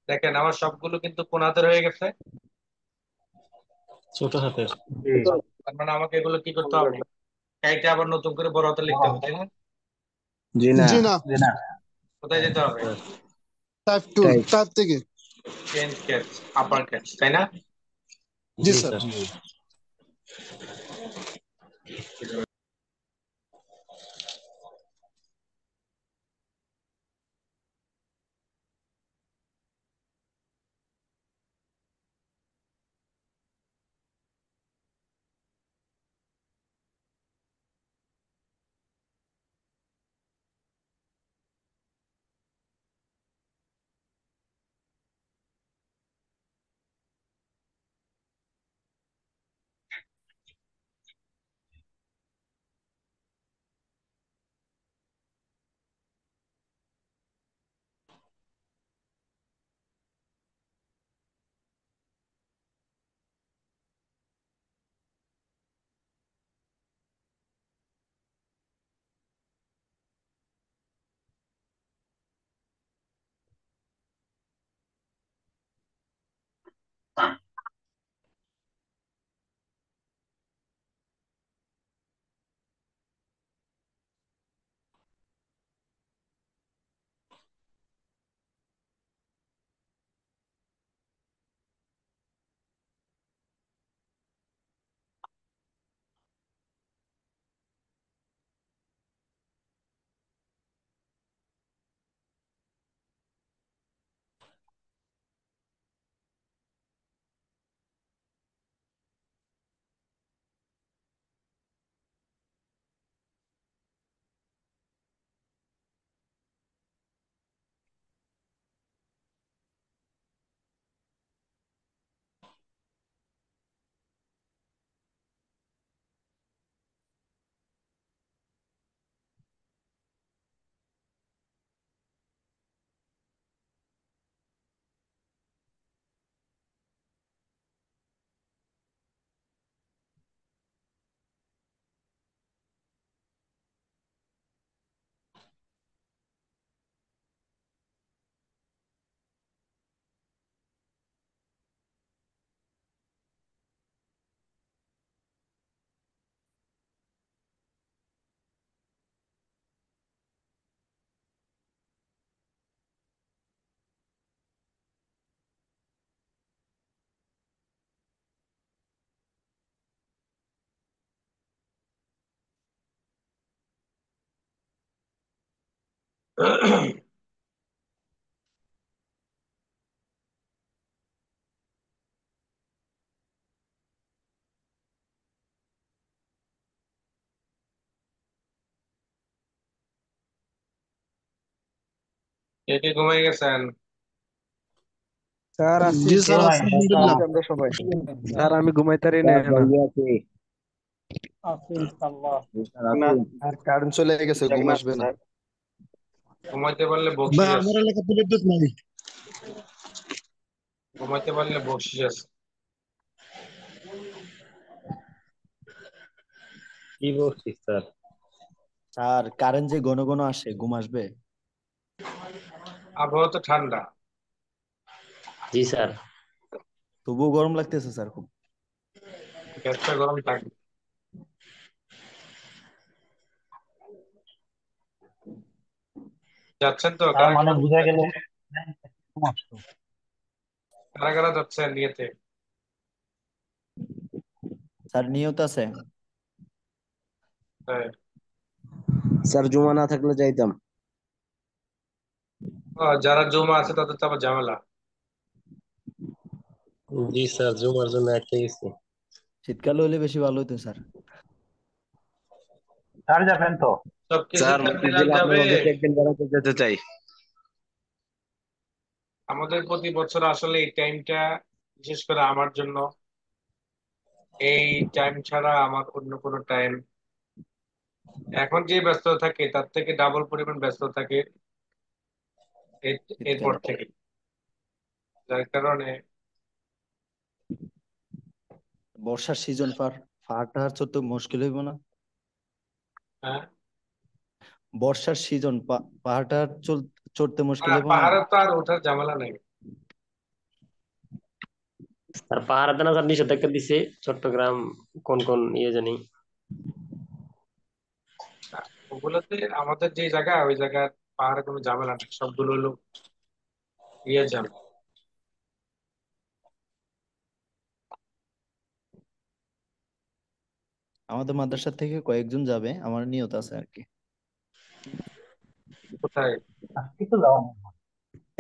Speaker 1: দেখেন আমার সবগুলো কিন্তু কোন হাতের হয়ে গেছে।
Speaker 3: ছোট হাতের।
Speaker 1: তার মানে আমাকে এগুলো কি করতে হবে, এইটা আবার নতুন করে বড় হাতে লিখতে হবে, তাই না?
Speaker 2: জি না।
Speaker 7: জি না।
Speaker 4: জি না।
Speaker 1: কোথায় যেতে হবে?
Speaker 7: টাইপ টুল, টাইপ থেকে।
Speaker 1: চেঞ্জ ক্যাচ, আপার ক্যাচ, তাই না?
Speaker 7: জি
Speaker 3: জি
Speaker 7: স্যার।
Speaker 3: স্যার।
Speaker 1: কে কে ঘুমিয়ে গেছেন?
Speaker 2: স্যার আছি,
Speaker 7: জি স্যার,
Speaker 4: ভাই,
Speaker 7: আলহামদুলিল্লাহ।
Speaker 2: আমরা সবাই। স্যার আমি ঘুমাইতারি না না।
Speaker 4: আছি ইনশাআল্লাহ।
Speaker 6: না,
Speaker 2: আর কারেন্ট চলে গেছে, ঘুম
Speaker 6: না,
Speaker 2: আসবে না।
Speaker 6: স্যার।
Speaker 1: ঘুমাইতে পারলে
Speaker 7: ভাই
Speaker 1: বকশিস আছে,
Speaker 7: আমার এলাকাতে বিদ্যুৎ নাই।
Speaker 1: ঘুমাইতে পারলে বকশিস আছে।
Speaker 3: কি বলছিস স্যার?
Speaker 8: স্যার কারেন্ট যে ঘন ঘন আসে, ঘুম আসবে?
Speaker 1: আবহাওয়া তো ঠান্ডা।
Speaker 3: জি স্যার।
Speaker 8: তবুও গরম লাগতেছে স্যার খুব।
Speaker 1: গ্যাসটা গরম থাকে। যাচ্ছেন তো?
Speaker 4: তার মানে বোঝা গেল আসতো।
Speaker 1: কারা কারা যাচ্ছেন নিয়েতে?
Speaker 8: স্যার নিয়ত আছে।
Speaker 1: হ্যাঁ।
Speaker 2: স্যার জমা না থাকলে যাইতাম।
Speaker 1: যারা জমা আছে তাদের তো আবার ঝামেলা।
Speaker 3: জি স্যার, জুমার জন্য একটা গেছি।
Speaker 8: শীতকালে হলে বেশি ভালো হতো স্যার।
Speaker 4: স্যার যাবেন তো?
Speaker 1: সবকিছু
Speaker 2: স্যার
Speaker 1: তো মিলান
Speaker 2: বিকেলে
Speaker 1: যাবে।
Speaker 2: আপনার অফিসে একদিন বেড়াতে যেতে চাই।
Speaker 1: আমাদের প্রতি বছর আসলে এই টাইমটা, বিশেষ করে আমার জন্য, এই টাইম ছাড়া আমার অন্য কোনো টাইম, এখন যে ব্যস্ত থাকে তার থেকে ডাবল পরিমাণ ব্যস্ত থাকে এরপর
Speaker 8: শীতকালে
Speaker 1: থেকে, যার কারণে
Speaker 8: বর্ষার সিজন পাহাড় টাহাড় চড়তে মুশকিল হইব না?
Speaker 1: হ্যাঁ,
Speaker 8: বর্ষার সিজন পাহাড় টাহাড় চড়তে মুশকিল হইব না?
Speaker 1: পাহাড়ে তো আর ওঠার ঝামেলা নেই।
Speaker 3: আর পাহাড়ে না স্যার নিষেধাজ্ঞা দিছে, চট্টগ্রাম কোন কোন ইয়ে জানি।
Speaker 1: ওগুলোতে আমাদের যে জায়গা, ওই জায়গার পাহাড়ে কোনো ঝামেলা নেই, সবগুলো হলো ইয়ে যাবে।
Speaker 8: আমাদের মাদ্রাসা থেকে কয়েকজন যাবে, আমার নিয়ত আছে আর কি।
Speaker 1: কোথায়?
Speaker 4: আজকে তো যাওয়া হবে না।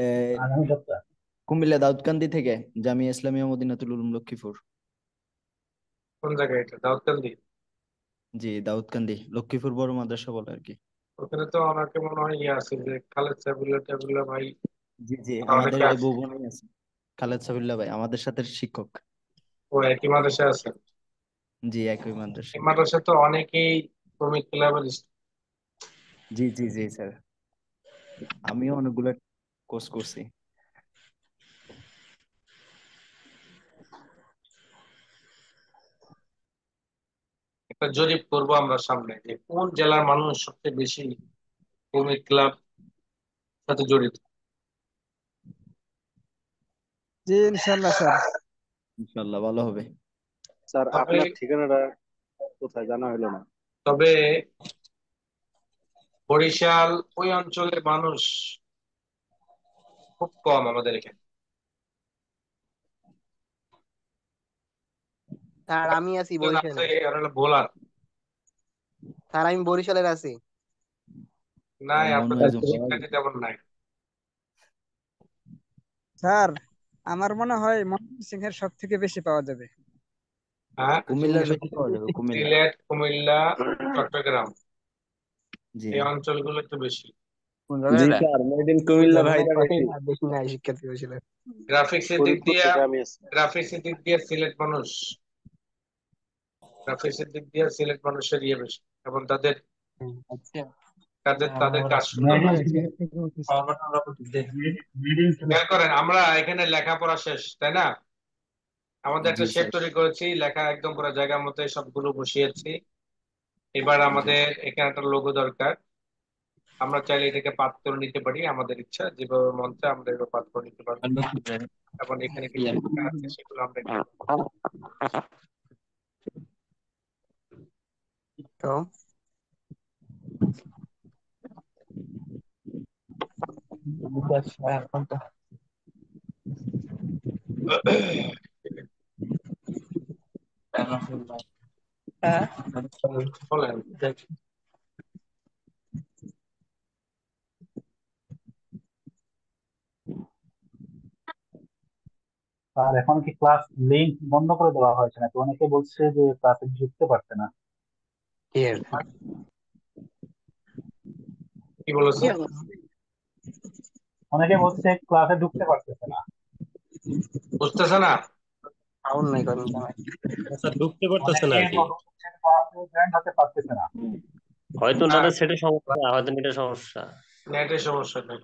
Speaker 8: এ,
Speaker 4: আগামী সপ্তাহ।
Speaker 8: কুমিল্লা দাউদকান্দি থেকে জামিয়া ইসলামিয়া মদিনাতুল উলুম লক্ষ্মীপুর।
Speaker 1: কোন জায়গায় এটা? দাউদকান্দি?
Speaker 8: জি দাউদকান্দি, লক্ষ্মীপুর বড় মাদ্রাসা বলে আর কি।
Speaker 1: ওখানে তো আমাকে মনে হয় ইয়ে আছে, যে খালেদ সাহেবুল্লাহ টাবুল্লাহ ভাই,
Speaker 8: জি জি,
Speaker 1: ওরা
Speaker 8: আমাদের
Speaker 1: অনেকে
Speaker 8: এই
Speaker 1: আছে।
Speaker 8: ভুবনেই আছে খালেদ সাবিল্লাহ ভাই, আমাদের সাথে শিক্ষক।
Speaker 1: ও একই মাদ্রাসায় আছে।
Speaker 8: জি একই মাদ্রাসা।
Speaker 1: এই মাদ্রাসায় তো অনেকেই শ্রমিক ক্লাবের।
Speaker 8: জি জি জি স্যার, আমিও অনেকগুলো কোর্স করছি।
Speaker 1: একটা জরিপ করব আমরা সামনে, যে কোন জেলার মানুষ সবচেয়ে বেশি শ্রমিক ক্লাব সাথে জড়িত।
Speaker 2: জি ইনশাল্লাহ স্যার।
Speaker 8: ইনশাল্লাহ ভালো হবে।
Speaker 6: স্যার
Speaker 1: তবে
Speaker 6: আপনার ঠিকানাটা কোথায় জানা হলো না।
Speaker 1: তবে বরিশাল ওই অঞ্চলের মানুষ খুব কম আমাদের এখানে।
Speaker 9: স্যার আমি আছি
Speaker 1: একজন আছে,
Speaker 9: বরিশালে।
Speaker 1: আর হলো ভোলার।
Speaker 9: স্যার আমি বরিশালের আছি।
Speaker 1: নাই,
Speaker 8: এমন
Speaker 1: আপনাদের
Speaker 8: একজন পাওয়া
Speaker 1: শিক্ষার্থী
Speaker 8: যায়।
Speaker 1: তেমন নাই।
Speaker 10: স্যার আমার মনে হয় ময়মনসিংহ এর সব থেকে বেশি পাওয়া যাবে।
Speaker 1: হ্যাঁ,
Speaker 8: কুমিল্লার বেশি পাওয়া যাবে, কুমিল্লা।
Speaker 1: সিলেট, কুমিল্লা, চট্টগ্রাম,
Speaker 8: জি
Speaker 1: এই অঞ্চলগুলো একটু বেশি।
Speaker 9: কোন জায়গায়
Speaker 2: জি
Speaker 9: এটা?
Speaker 2: স্যার, মেড ইন কুমিল্লা ভাইরা
Speaker 9: বেশি
Speaker 2: বেশি।
Speaker 9: না, বেশি নাই শিক্ষার্থী বরিশালের।
Speaker 1: গ্রাফিক্সের দিক
Speaker 6: ফরিদপুর
Speaker 1: দিয়া
Speaker 6: থেকে আমি আছি।
Speaker 1: গ্রাফিক্সের দিক দিয়ে সিলেট মানুষ, গ্রাফিক্সের দিক দিয়ে সিলেট মানুষের ইয়ে বেশি, এবং তাদের
Speaker 9: আচ্ছা।
Speaker 1: তাদের তাদের কাজ সুন্দর
Speaker 4: মেড
Speaker 1: হয়।
Speaker 4: ইন
Speaker 1: খেয়াল করেন, আমরা এখানে লেখাপড়া শেষ, তাই না? আমাদের
Speaker 8: জি
Speaker 1: একটা শেড
Speaker 8: স্যার।
Speaker 1: তৈরি করেছি, লেখা একদম পুরো জায়গার মতো সবগুলো বসিয়েছি। এবার
Speaker 8: জি
Speaker 1: আমাদের এখানে একটা লোগো দরকার। আমরা চাইলে এটাকে পাত করে নিতে পারি, আমাদের ইচ্ছা, যেভাবে মন চায় আমরা এভাবে পাত করে নিতে পারবো। এবং এখানে কিছু লেখা আছে, সেগুলো আমরা এখানে
Speaker 9: তো এখন তো হ্যাঁ
Speaker 1: বলেন।
Speaker 4: আর এখন কি ক্লাস লিংক বন্ধ করে দেওয়া হয়েছে নাকি? অনেকে বলছে যে ক্লাসে ঢুকতে পারছে না।
Speaker 9: এর
Speaker 1: কি বলেছে?
Speaker 4: অনেকে বলছে ক্লাসে ঢুকতে পারতেছে না।
Speaker 1: বুঝতেছে না?
Speaker 9: সাউন্ড নাই করেন
Speaker 3: স্যার ঢুকতে পারতেছে না
Speaker 4: অনেকে
Speaker 3: আর কি।
Speaker 4: ক্লাসে জয়েন হতে পারতেছে না।
Speaker 3: হয়তো
Speaker 1: না,
Speaker 3: তাদের সেটে সমস্যা, হয়তো নেটের সমস্যা।
Speaker 1: নেটের সমস্যা নেই,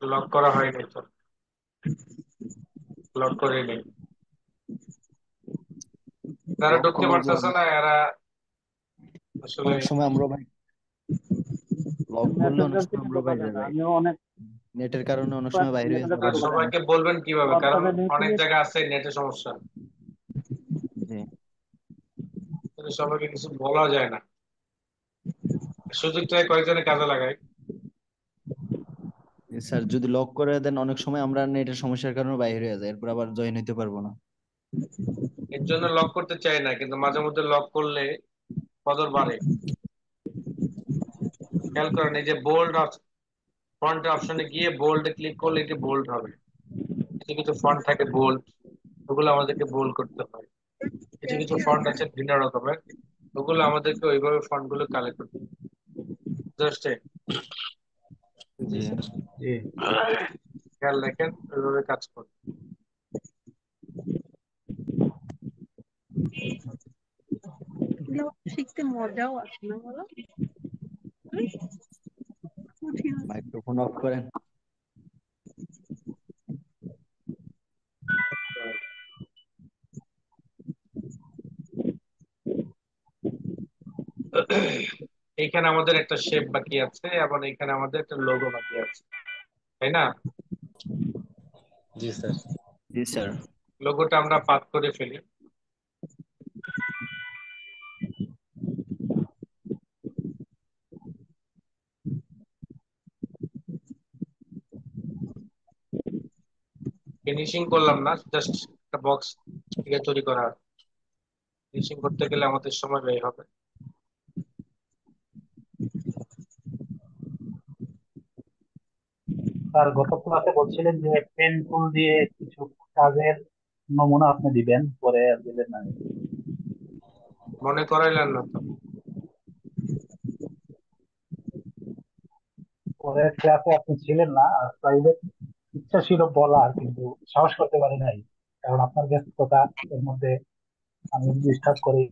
Speaker 1: লক করা হয়নি তো, লক করে নেই। যারা
Speaker 8: লক
Speaker 1: ঢুকতে
Speaker 8: করলে যে
Speaker 1: পারতেছে না এরা আসলে
Speaker 8: অনেক সময় আমরা ভাই, লক করলে অনেক
Speaker 4: মেসেঞ্জার
Speaker 8: সময়
Speaker 4: থেকে
Speaker 8: আমরা
Speaker 4: ঢোকা
Speaker 8: বাইরে
Speaker 4: যায়
Speaker 8: হয়ে
Speaker 4: না।
Speaker 8: যাই,
Speaker 4: আমিও অনেক
Speaker 8: নেটের কারণে অনেক সময় বাইরে হয়ে
Speaker 4: মেসেঞ্জার
Speaker 8: যাওয়ার
Speaker 4: থেকে
Speaker 1: আর
Speaker 8: কারণে।
Speaker 4: ঢোকা যায় না।
Speaker 1: সবাইকে বলবেন কিভাবে, কারণ
Speaker 4: হোয়াটসঅ্যাপে লিংক
Speaker 1: অনেক
Speaker 4: দিয়ে
Speaker 1: জায়গা আছে নেটের সমস্যা,
Speaker 8: জি
Speaker 1: কিন্তু সবাইকে কিছু বলা যায় না। সুযোগটা কয়েকজনে কাজে লাগায়।
Speaker 8: স্যার যদি লক করে দেন অনেক সময় আমরা নেটের সমস্যার কারণে বাইরে হয়ে যায়, এরপর আবার জয়েন হইতে পারবো না।
Speaker 1: এর জন্য লক করতে চাই না, কিন্তু মাঝে মধ্যে লক করলে কদর বাড়ে। খেয়াল করেন, এই যে বোল্ড ফন্ট অপশনে গিয়ে বোল্ডে ক্লিক করলে এটি বোল্ড হবে। কিছু কিছু ফন্ট থাকে বোল্ড, ওগুলো আমাদেরকে বোল্ড করতে হয়। কিছু কিছু ফন্ট আছে ভিন্ন রকমের, ওগুলো আমাদেরকে ওইভাবে ফন্ট গুলো কালেক্ট করতে হয়। বুঝতে
Speaker 8: জি
Speaker 4: জি
Speaker 1: খেয়াল রাখেন, ওইভাবে কাজ করুন।
Speaker 11: শিখতে মজাও আছে না বলো?
Speaker 8: মাইক্রোফোন অফ করেন।
Speaker 1: এইখানে আমাদের একটা শেপ বাকি আছে এবং এখানে আমাদের একটা লোগো বাকি আছে, তাই না?
Speaker 3: জি স্যার।
Speaker 8: জি স্যার।
Speaker 1: লোগোটা আমরা পাত করে ফেলি। ফিনিশিং করলাম না, জাস্ট একটা বক্স থেকে তৈরি করা। ফিনিশিং করতে গেলে আমাদের সময় ব্যয় হবে।
Speaker 4: স্যার গত ক্লাসে বলছিলেন যে পেন টুল দিয়ে কিছু কাজের নমুনা আপনি দিবেন, পরে আর দিলেন না।
Speaker 1: মনে করাইলেন না তো?
Speaker 4: পরের ক্লাসে আপনি ছিলেন না, আর প্রাইভেট ইচ্ছা ছিল বলার, কিন্তু সাহস করতে পারি নাই, কারণ আপনার ব্যস্ততা এর মধ্যে আমি ডিস্টার্ব করি।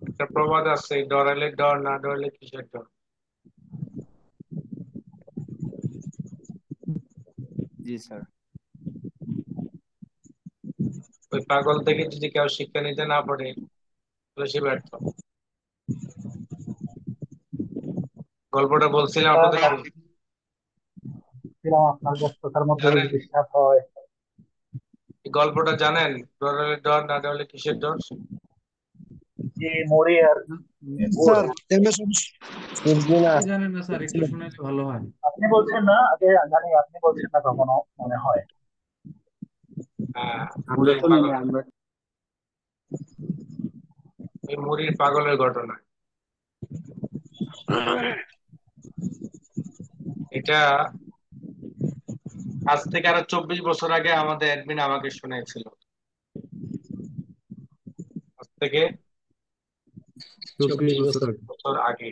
Speaker 1: একটা প্রবাদ আছে, ডরাইলে ডর, না ডরাইলে কিসের ডর।
Speaker 8: জি স্যার।
Speaker 1: ওই পাগল থেকে যদি কেউ শিক্ষা নিতে না পারে তাহলে সে ব্যর্থ। গল্পটা বলছিলাম আপনাদের,
Speaker 4: ছিলাম আপনার ব্যস্ততার মধ্যে যদি
Speaker 1: জানেন
Speaker 4: ডিস্টার্ব হয়।
Speaker 1: এই গল্পটা জানেন? ডরাইলে ডর, না ডরাইলে কিসের ডর।
Speaker 4: যে মরি আর
Speaker 7: স্যার এমএস
Speaker 12: জানেন না স্যার, একটু শুনাইলে ভালো হয়।
Speaker 4: আপনি বলছেন না আগে, জানি আপনি বলছেন না কখনো, মনে হয়।
Speaker 1: হ্যাঁ,
Speaker 6: আমরা
Speaker 1: এই
Speaker 6: তো
Speaker 1: পাগল,
Speaker 6: আমরা
Speaker 1: এই মুড়ির পাগলের ঘটনা এটা। আজ থেকে আরো 24 বছর আগে আমাদের অ্যাডমিন আমাকে শুনেছিল। আজ থেকে
Speaker 12: 24 বছর
Speaker 1: 24
Speaker 12: আগে।
Speaker 1: বছর আগে,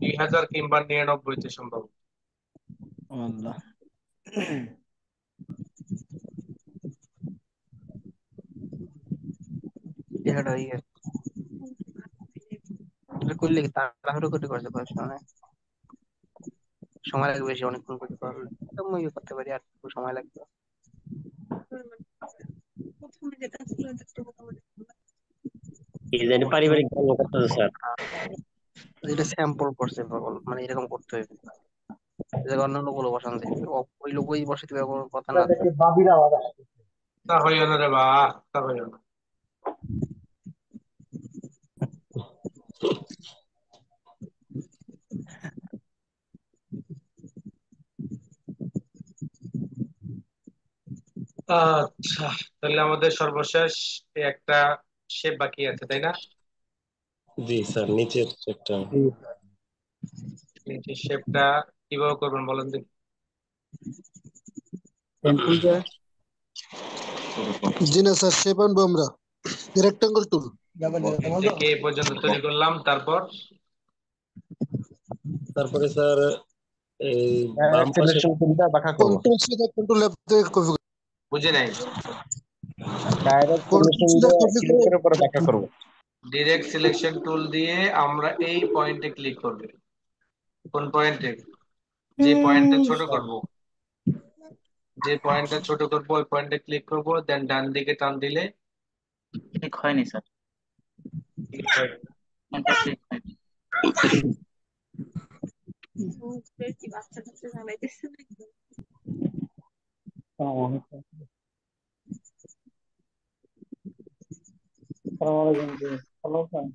Speaker 1: 2000 কিংবা 99-তে সম্ভব।
Speaker 8: আল্লাহ।
Speaker 9: এটা ইয়ে এটা করলে কি তাড়াহুড়ো করে করতে পারছো না? সময় লাগবে বেশি, অনেকক্ষণ করতে পারলে আমি ইয়ে করতে পারি, আর একটু সময় লাগবে।
Speaker 11: প্রথমে যেটা ছিল এটা একটু মোটামুটি
Speaker 3: কি জানি পারিবারিক গল্প করতেছে স্যার।
Speaker 9: এটা স্যাম্পল করছে পাগল, মানে এরকম করতে হবে। এটা অন্যান্য গুলো বসান যায়, ওই লোক ওই বসে দিবে, কোনো কথা না।
Speaker 4: তাদেরকে বাবির আওয়াজ আসছে।
Speaker 1: তা হইও না রে বা, তা হইও না। আচ্ছা, তাহলে আমাদের সর্বশেষ এই একটা শেপ বাকি আছে, তাই না?
Speaker 3: জি স্যার, নিচের একটা।
Speaker 1: এই শেপটা কিভাবে করবেন বলেন দেখি।
Speaker 6: পেন টুল দিয়ে
Speaker 7: জি না স্যার শেপ আনবো আমরা রেক্টাঙ্গল টুল
Speaker 1: এই থেকে এই পর্যন্ত তৈরি করলাম,
Speaker 3: তারপরে স্যার এই বাম পাশে
Speaker 2: সিলেকশন টুলটা বাঁকা করব।
Speaker 7: কন্ট্রোল সি দিয়ে কন্ট্রোল লেফট দিয়ে কপি
Speaker 1: বুঝে নাই।
Speaker 2: ডাইরেক্ট
Speaker 7: কন্ট্রোল
Speaker 2: সিলেকশন
Speaker 7: সি দিয়ে
Speaker 2: দিয়ে
Speaker 7: কপি
Speaker 2: ক্লিক করে পরে বাঁকা করব।
Speaker 1: ডিরেক্ট সিলেকশন টুল দিয়ে আমরা এই পয়েন্টে ক্লিক করব। কোন পয়েন্টে? যে পয়েন্টটা ছোট করব, যে পয়েন্টটা ছোট করব ওই পয়েন্টে ক্লিক করব, দেন ডান দিকে টান দিলে
Speaker 5: ঠিক হয়নি স্যার,
Speaker 1: ক্লিক হয়।
Speaker 5: এটা ঠিক হয়নি।
Speaker 11: কি বাচ্চা কাচ্চা জ্বালাইতেছে নাকি?
Speaker 4: আসসালামু আলাইকুম জি, ভালো আছেন?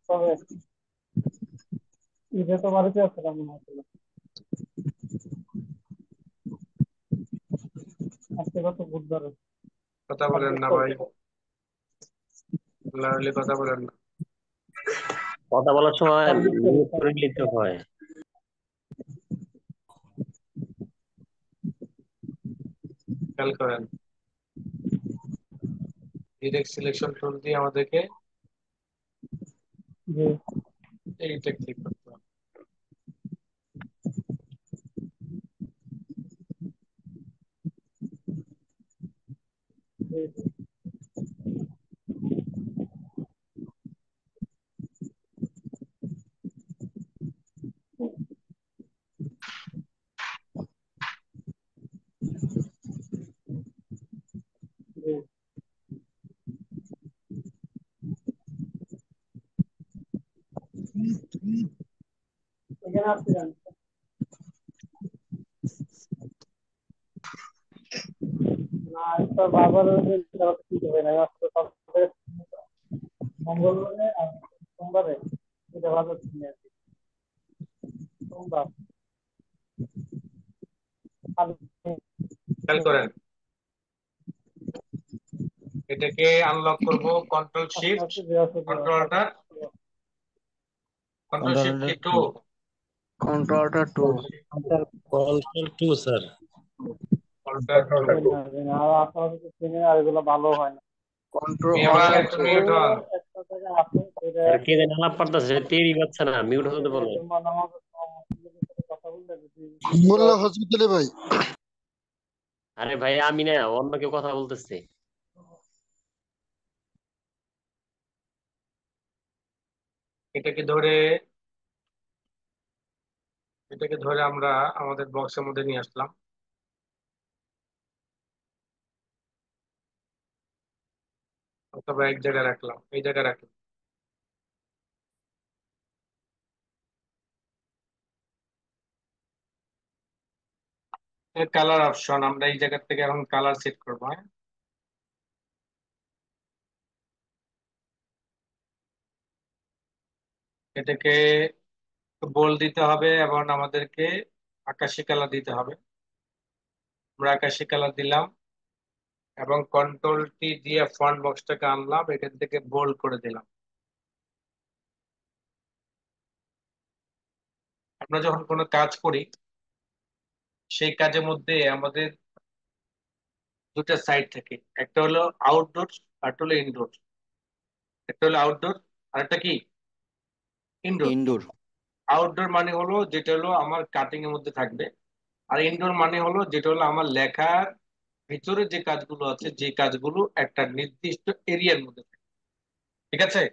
Speaker 4: তবে ঈদে তো বাড়িতে আসছিলাম মনে হচ্ছিল। আজকে কত বুধবার,
Speaker 1: কথা বলেন না ভাই, লাউডলি কথা বলেন না।
Speaker 3: কথা বলার সময়
Speaker 4: 26 তারিখ
Speaker 3: মিউট করে নিতে হয়।
Speaker 1: খেয়াল করেন, ডিরেক্ট সিলেকশন টুল দিয়ে আমাদেরকে
Speaker 4: জি
Speaker 1: এইটা ক্লিক করতে হবে।
Speaker 4: জি জি এখানে আসছিলেন না? তো বাবার ঠিক হবে না, আজকে সপ্তাহে মঙ্গলবারে আর সোমবারে এটা বাজার কিনে আসি। সোমবার আর
Speaker 1: খেয়াল করেন, এটাকে আনলক করব কন্ট্রোল
Speaker 4: আজকে
Speaker 1: শিফট
Speaker 4: হচ্ছে বৃহস্পতিবার,
Speaker 1: কন্ট্রোল
Speaker 4: কালকে
Speaker 1: অল্টার,
Speaker 4: শুক্রবার।
Speaker 1: কন্ট্রোল শিফট কি টু,
Speaker 9: কন্ট্রোলটা two.
Speaker 3: Control two sir.
Speaker 1: Alter two.
Speaker 4: আর আপনারা যদি চিনেন আর এগুলো ভালো হয় না।
Speaker 9: কন্ট্রোল
Speaker 1: মেহমান
Speaker 9: অল্টার
Speaker 1: একটু
Speaker 9: টু।
Speaker 1: মিউট হন।
Speaker 4: একটা জায়গায় আছে এটা
Speaker 3: আর কে যেন আলাপ পারতেছে, টেরই পাচ্ছে না, মিউট হতে বলো।
Speaker 4: জুম্মা নামাজের সময় মুসলিমদের সাথে কথা বললে যদি
Speaker 7: মোল্লা হসপিটালে ভাই।
Speaker 3: আরে ভাই আমি না, অন্য কেউ কথা বলতেছে।
Speaker 1: এটাকে ধরে এটাকে ধরে আমরা আমাদের বক্সের মধ্যে নিয়ে আসলাম, অথবা এক জায়গায় রাখলাম, এই জায়গায় রাখলাম। কালার অপশন, আমরা এই জায়গা থেকে এখন কালার সেট করবো। হ্যাঁ, এটাকে বোল্ড দিতে হবে এবং আমাদেরকে আকাশি কালার দিতে হবে। আমরা আকাশি কালার দিলাম এবং কন্ট্রোল টি দিয়ে ফন্ট বক্সটাকে আনলাম, এখান থেকে বোল্ড করে দিলাম। আমরা যখন কোনো কাজ করি, সেই কাজের মধ্যে আমাদের দুটা সাইড থাকে, একটা হলো আউটডোর আর একটা হলো ইনডোর। একটা হলো আউটডোর আর একটা কি ইনডোর।
Speaker 8: ইনডোর।
Speaker 1: আউটডোর মানে হলো যেটা হলো আমার কাটিং এর মধ্যে থাকবে, আর ইনডোর মানে হলো যেটা হলো আমার লেখার ভিতরে যে কাজগুলো আছে, যে কাজগুলো একটা নির্দিষ্ট এরিয়ার মধ্যে থাকে। ঠিক আছে?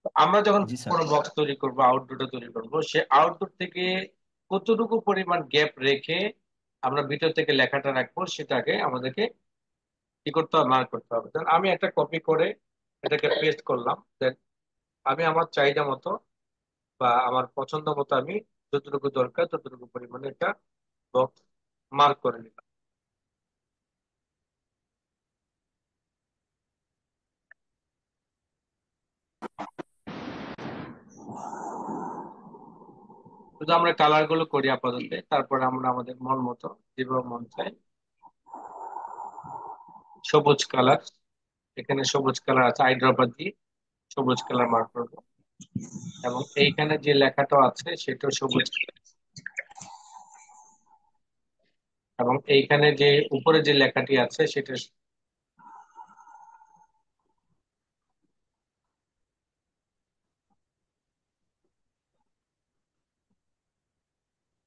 Speaker 1: তো আমরা যখন
Speaker 8: জি স্যার।
Speaker 1: কোনো বক্স তৈরি করব, আউটডোরটা তৈরি করব, সে আউটডোর থেকে কতটুকু পরিমাণ গ্যাপ রেখে আমরা ভিতর থেকে লেখাটা রাখবো, সেটাকে আমাদেরকে কি করতে হবে, মার্ক করতে হবে। তাহলে আমি একটা কপি করে এটাকে পেস্ট করলাম, দেন আমি আমার চাহিদা মতো বা আমার পছন্দ মতো আমি যতটুকু দরকার ততটুকু পরিমাণে একটা বক্স মার্ক করে নিলাম। শুধু আমরা কালার গুলো করি আপাতত, তারপরে আমরা আমাদের মন মতো যেভাবে মন চাই। সবুজ কালার, এখানে সবুজ কালার আছে, আই ড্রপার দিয়ে সবুজ কালার মার্ক করবো, এবং এইখানে যে লেখাটা আছে সেটা সবুজ color। এবং এইখানে যে উপরে যে লেখাটি আছে সেটা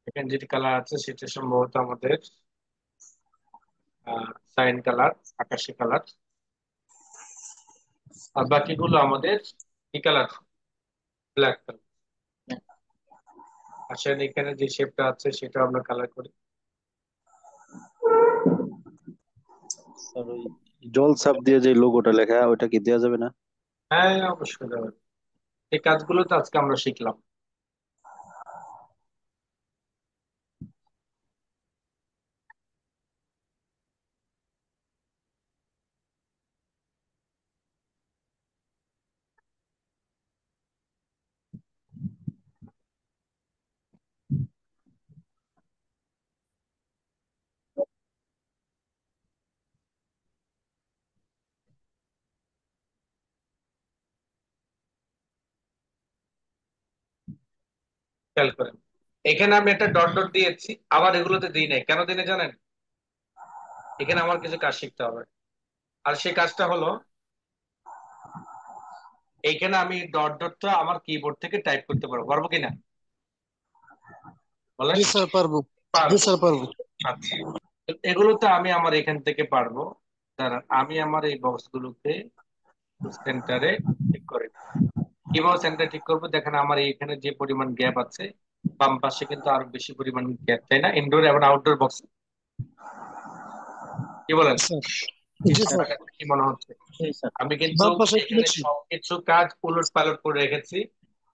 Speaker 1: এখানে যেটি কালার আছে সেটা সম্ভবত আমাদের সাইন কালার, আকাশি কালার। আর বাকিগুলো আমাদের কি কালার, ব্ল্যাক কালার। আসলে এখানে যে শেপটা আছে সেটা আমরা কালার করি।
Speaker 6: স্যার ওই জল ছাপ দিয়ে যে লোগোটা লেখা ওটা কি দেওয়া যাবে না?
Speaker 1: হ্যাঁ, অবশ্যই দেওয়া যাবে। এই কাজগুলো তো আজকে আমরা শিখলাম। খেয়াল করেন, এখানে আমি একটা ডট ডট দিয়েছি, আবার এগুলোতে দিই নাই, কেন দিনে জানেন? এখানে আমার কিছু কাজ শিখতে হবে, আর সেই কাজটা হলো এইখানে আমি ডট ডটটা আমার কিবোর্ড থেকে টাইপ করতে পারবো, পারবো কিনা বলেন?
Speaker 7: জি স্যার পারবো। জি
Speaker 1: পারবো।
Speaker 7: স্যার পারবো।
Speaker 1: আচ্ছা, তো এগুলোতে আমি আমার এখান থেকে পারবো। দাঁড়ান, আমি আমার এই বক্স গুলোকে সেন্টারে ঠিক করে নিই। কিভাবে সেন্টারে ঠিক করবো দেখেন, আমার এখানে যে পরিমাণ গ্যাপ আছে, বাম পাশে কিন্তু আরো বেশি পরিমাণ গ্যাপ, তাই না? ইনডোর এবং আউটডোর বক্স, কি বলেন?
Speaker 7: স্যার জি স্যার।
Speaker 1: আপনার কাছে কি মনে হচ্ছে?
Speaker 5: জি স্যার।
Speaker 1: আমি কিন্তু
Speaker 7: বাম পাশে একটু
Speaker 1: এখানে
Speaker 7: বেশি।
Speaker 1: সবকিছু কাজ উলট পালট করে রেখেছি,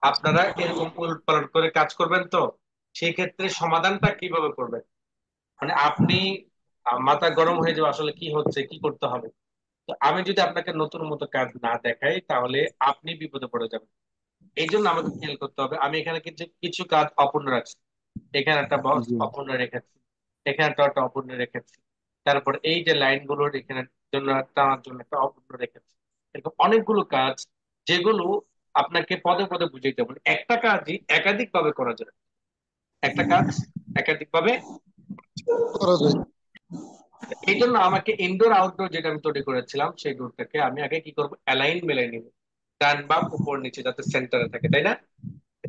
Speaker 1: আপনারা এরকম উলট পালট করে কাজ করবেন তো সেই ক্ষেত্রে সমাধানটা কিভাবে করবেন, মানে আপনি মাথা গরম হয়ে যাবে আসলে কি হচ্ছে, কি করতে হবে। তো আমি যদি আপনাকে নতুন মতো কাজ না দেখাই তাহলে আপনি বিপদে পড়ে যাবেন। এই জন্য আমাকে খেয়াল করতে হবে, আমি এখানে কিছু কিছু কাজ অপূর্ণ রাখছি, এখানে একটা বক্স
Speaker 8: জি
Speaker 1: অপূর্ণ রেখেছি, এখানে একটা অপূর্ণ রেখেছি, তারপর এই যে লাইনগুলোর এখানে জন্য টানার জন্য একটা অপূর্ণ রেখেছি। এরকম অনেকগুলো কাজ যেগুলো আপনাকে পদে পদে বুঝাইতে হবে, একটা কাজই একাধিক ভাবে করা যায়, একটা কাজ একাধিক ভাবে।
Speaker 7: করা যায়।
Speaker 1: এই জন্য আমাকে ইনডোর আউটডোর যেটা আমি তৈরি করেছিলাম সেই ডোরটাকে আমি আগে কি করবো, অ্যালাইন মেলাই নিব, ডান বাম উপর নিচে যাতে সেন্টারে থাকে, তাই না?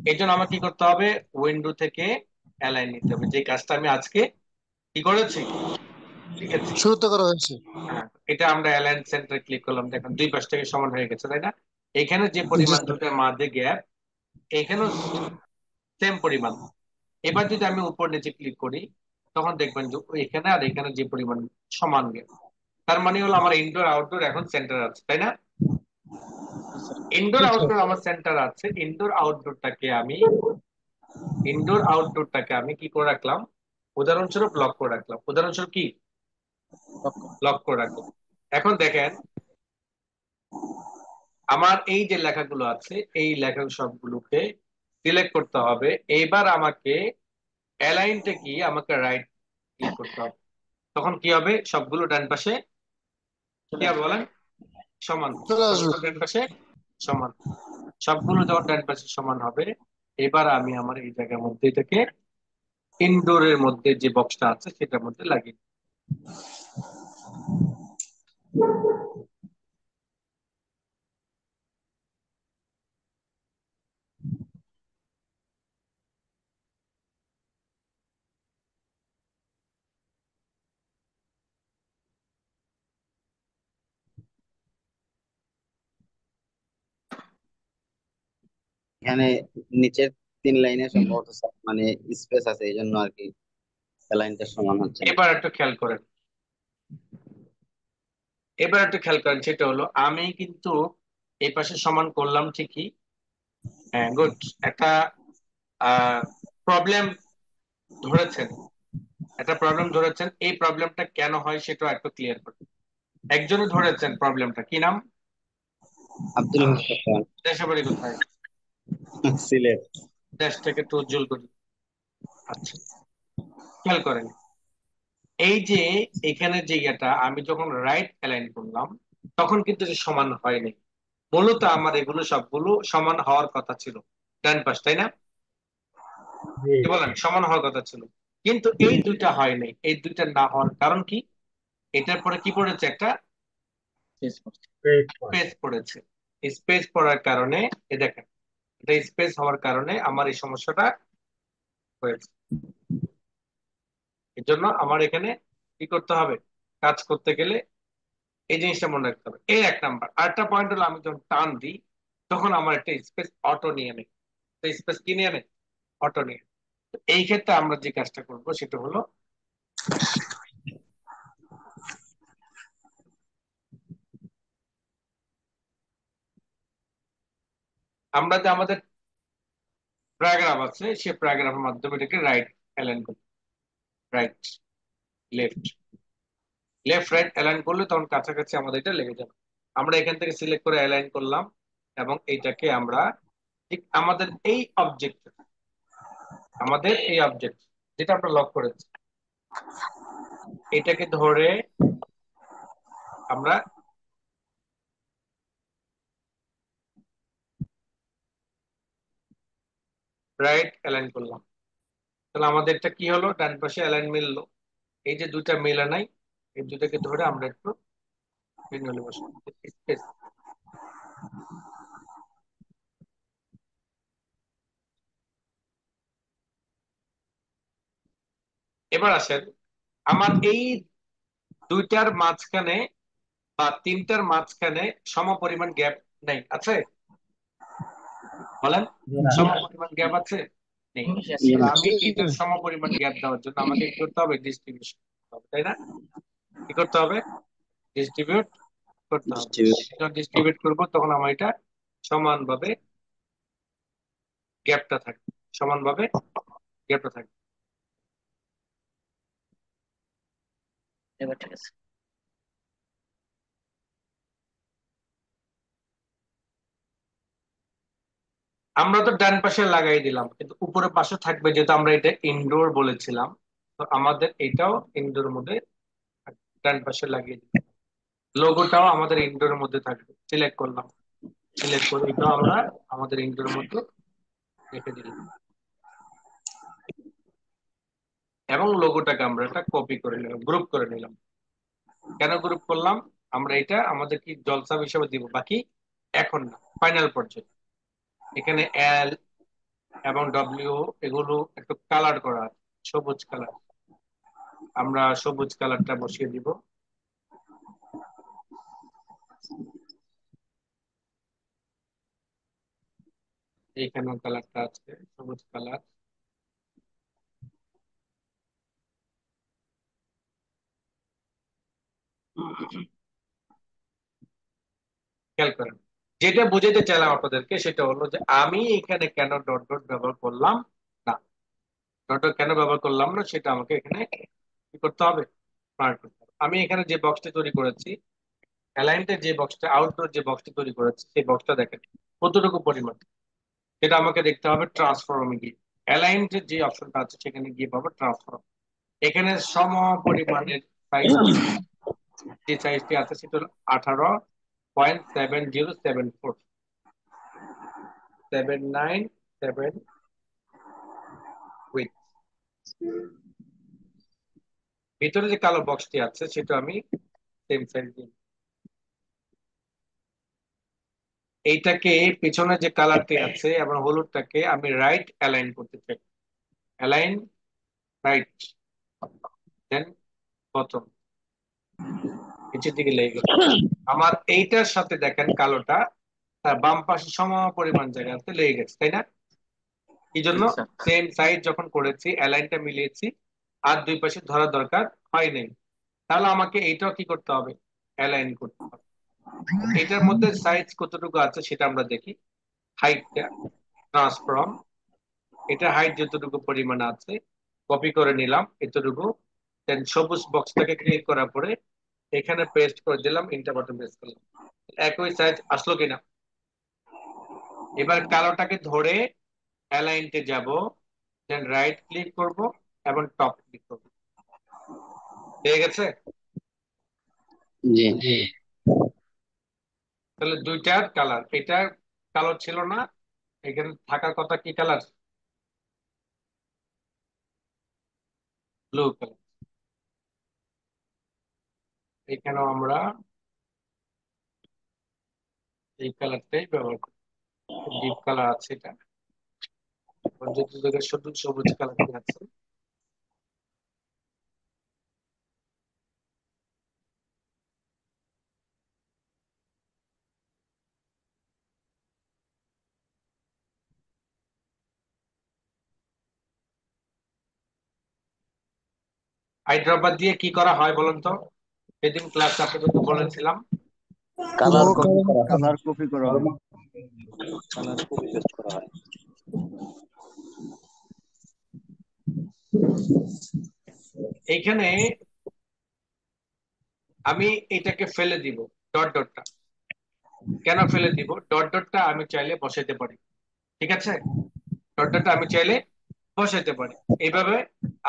Speaker 1: এই জন্য আমাকে কি করতে হবে, উইন্ডো থেকে অ্যালাইন নিতে হবে, যে কাজটা আমি আজকে কি করেছি, শিখেছি।
Speaker 7: শুরুতে করা হয়েছে।
Speaker 1: হ্যাঁ, এটা আমরা অ্যালাইন সেন্টারে ক্লিক করলাম, দেখেন দুই পাশ থেকে সমান হয়ে গেছে, তাই না? এখানে যে
Speaker 7: জি
Speaker 1: পরিমাণ
Speaker 7: স্যার।
Speaker 1: দুটার মাঝে গ্যাপ, এখানেও সেম পরিমাণ। এবার যদি আমি উপর নিচে ক্লিক করি তখন দেখবেন যে এখানে আর এখানে যে পরিমাণ সমান গ্যাপ, তার মানে হলো আমার ইনডোর আউটডোর এখন সেন্টার আছে, তাই না? ইনডোর
Speaker 7: জি স্যার।
Speaker 1: আউটডোর আমার সেন্টার আছে, ইনডোর আউটডোরটাকে আমি কি করে রাখলাম, উদাহরণস্বরূপ লক করে রাখলাম, উদাহরণস্বরূপ কি লক করে রাখলাম। এখন দেখেন আমার এই যে লেখাগুলো আছে এই লেখা সবগুলোকে সিলেক্ট করতে হবে, এইবার আমাকে অ্যালাইনটা কি আমাকে রাইট ক্লিক করতে হবে, তখন কি হবে, সবগুলো ডান পাশে কি হবে বলেন, সমান,
Speaker 7: চলে আসবে।
Speaker 1: সবগুলো ডান পাশে সমান, সবগুলো যখন ডান পাশে সমান হবে, এবার আমি আমার এই জায়গার মধ্যে এটাকে ইনডোরের মধ্যে যে বক্সটা আছে সেটার মধ্যে লাগিয়ে দিই।
Speaker 13: এখানে নিচের 3 লাইনে সম্ভবত মানে স্পেস আছে, এই জন্য আর কি লাইনটা সমান হচ্ছে না।
Speaker 1: এবার একটু খেয়াল করেন, সেটা হলো আমি কিন্তু এই পাশে সমান করলাম ঠিকই, হ্যাঁ গুড, একটা প্রবলেম ধরেছেন, এই প্রবলেমটা কেন হয় সেটা একটু ক্লিয়ার করুন। একজনে ধরেছেন প্রবলেমটা, কি নাম?
Speaker 13: আব্দুল হাসান।
Speaker 1: দেশে বাড়ি কোথায়?
Speaker 13: সিলেট।
Speaker 1: দেশটাকে একটু উজ্জ্বল করি। আচ্ছা, খেয়াল করেন, এই যে এখানে যে ইয়েটা আমি যখন রাইট অ্যালাইন করলাম তখন কিন্তু এটা সমান হয়নি, মূলত আমার এগুলো সবগুলো সমান হওয়ার কথা ছিল, ডান পাশ, তাই না?
Speaker 4: জি
Speaker 1: কি বলেন, সমান হওয়ার কথা ছিল, কিন্তু এই দুইটা হয়নি, এই দুইটা না হওয়ার কারণ কি, এটার পরে কি পড়েছে, একটা স্পেস পড়েছে, স্পেস পড়ার কারণে এ দেখেন, এটা স্পেস হওয়ার কারণে আমার এই সমস্যাটা হয়েছে। এর জন্য আমার এখানে কি করতে হবে, কাজ করতে গেলে এই জিনিসটা মনে রাখতে হবে, এই এক নাম্বার। আরেকটা পয়েন্ট হলো আমি যখন টান দিই তখন আমার একটা স্পেস অটো নিয়ে নেয়, স্পেস কি নিয়ে নেয়, অটো নিয়ে। তো এই ক্ষেত্রে আমরা যে কাজটা করব সেটা হলো আমরা যে আমাদের প্যারাগ্রাফ আছে সেই প্যারাগ্রাফের মাধ্যমে এটাকে রাইট অ্যালাইন করব, right left, left right align করলে তখন কাছাকাছি আমাদের এটা লেগে যাবে। আমরা এখান থেকে সিলেক্ট করে অ্যালাইন করলাম এবং এইটাকে আমরা ঠিক আমাদের এই অবজেক্ট যেটা আমরা লক করেছি এটাকে ধরে আমরা রাইট অ্যালাইন করলাম। তাহলে আমাদেরটা কি হলো, ডান পাশে অ্যালাইন মিললো। এই যে দুইটা মেলা নাই, এই দুটাকে ধরে আমরা একটু ম্যানুয়ালি বসাবো স্পেস। এবার আসেন, আমার এই দুইটার মাঝখানে বা তিনটার মাঝখানে সমপরিমাণ গ্যাপ নেই, আছে? বলেন, সমপরিমাণ গ্যাপ আছে? নেই। তাহলে আমি এটার সমপরিমাণ গ্যাপ দেওয়ার জন্য আমাকে কি করতে হবে, ডিস্ট্রিবিউশন করতে হবে, তাই না? কি করতে হবে, ডিস্ট্রিবিউট করতে হবে। যখন ডিস্ট্রিবিউট করবো তখন আমার এটা সমানভাবে গ্যাপটা থাকবে, সমানভাবে গ্যাপটা থাকবে।
Speaker 5: এবার ঠিক আছে।
Speaker 1: আমরা তো ডান পাশে লাগাই দিলাম, কিন্তু উপরের পাশে থাকবে, যেহেতু আমরা এটা ইনডোর বলেছিলাম, তো আমাদের এটাও ইনডোর মধ্যে থাকবে। ডান পাশে লাগিয়ে দিলাম, লোগোটাও আমাদের ইনডোর মধ্যে থাকবে। সিলেক্ট করলাম, সিলেক্ট করে এটাও আমরা আমাদের ইনডোর মধ্যে রেখে দিলাম, এবং লোগোটাকে আমরা একটা কপি করে নিলাম, গ্রুপ করে নিলাম। কেন গ্রুপ করলাম, আমরা এটা আমাদের কি জলসাব হিসেবে দিব, বাকি এখন না, ফাইনাল পর্যায়ে। এখানে এল এবং ডব্লিউ এগুলো একটু কালার করা আছে, সবুজ কালার, আমরা সবুজ কালারটা বসিয়ে দিব। এইখানে কালারটা আছে সবুজ কালার। খেয়াল করেন, যেটা বুঝাতে চাইলাম আপনাদেরকে সেটা হলো যে আমি এখানে কেন ডট ডট ব্যবহার করলাম না, ডট ডট কেন ব্যবহার করলাম না সেটা আমাকে এখানে কি করতে হবে, মার্ক করতে হবে। আমি এখানে যে বক্সটা তৈরি করেছি, অ্যালাইনটের যে বক্সটা, আউটডোর যে বক্সটা তৈরি করেছি, সেই বক্সটা দেখেন কতটুকু পরিমাণ, সেটা আমাকে দেখতে হবে ট্রান্সফর্মে গিয়ে। অ্যালাইনটের যে অপশনটা আছে সেখানে গিয়ে পাবো ট্রান্সফর্ম। এখানে সম পরিমাণের সাইজ, যে সাইজটি আছে সেটা হলো 18.7074 797 উইথ। ভিতরে যে কালো বক্সটি আছে সেটা আমি সেম সাইজ দিই। এইটাকে, পিছনে যে কালারটি আছে এবং হলুদটাকে আমি রাইট অ্যালাইন করতে চাই, অ্যালাইন রাইট, দেন বটম, নিচের দিকে লেগে গেল। আমার এইটার সাথে দেখেন কালোটা তার বাম পাশে সম পরিমাণ জায়গাতে লেগে গেছে, তাই না? কি জন্য, সেম সাইজ যখন করেছি অ্যালাইনটা মিলিয়েছি, আর দুই পাশে ধরা দরকার হয় নাই। তাহলে আমাকে এইটাও কি করতে হবে, অ্যালাইন করতে হবে। এটার মধ্যে সাইজ কতটুকু আছে সেটা আমরা দেখি। হাইটটা ট্রান্সফর্ম, এটা হাইট যতটুকু পরিমাণ আছে কপি করে নিলাম এতটুকু, দেন সবুজ বক্সটাকে ক্লিক করার পরে এখানে পেস্ট করে দিলাম, ইন্টার বাটন প্রেস করলাম, একই সাইজ আসলো কিনা। এবার কালোটাকে ধরে অ্যালাইনতে যাব, দেন রাইট ক্লিক করব এবং টপ ক্লিক করব, হয়ে গেছে।
Speaker 13: জি
Speaker 1: তাহলে দুইটার কালার, এটা কালো ছিল না, এখানে থাকার কথা কি কালার, ব্লু কালার। এখানেও আমরা এই কালারটাই ব্যবহার করি, ডিপ কালার আছে এটা, যত জায়গায় শুধু সবুজ কালার আছে। আইড্রপার দিয়ে কি করা হয় বলুন তো, সেদিন ক্লাস আপনাদেরকে বলেছিলাম,
Speaker 6: কালার
Speaker 7: লো
Speaker 6: কপি
Speaker 7: কালার
Speaker 8: কালার কপি করা হয়,
Speaker 6: কালার কপি পেস্ট করা হয়।
Speaker 1: এইখানে আমি এটাকে ফেলে দিব, ডট ডটটা। কেন ফেলে দিব, ডট ডটটা আমি চাইলে বসাইতে পারি, ঠিক আছে? ডট ডটটা আমি চাইলে বসাইতে পারি। এইভাবে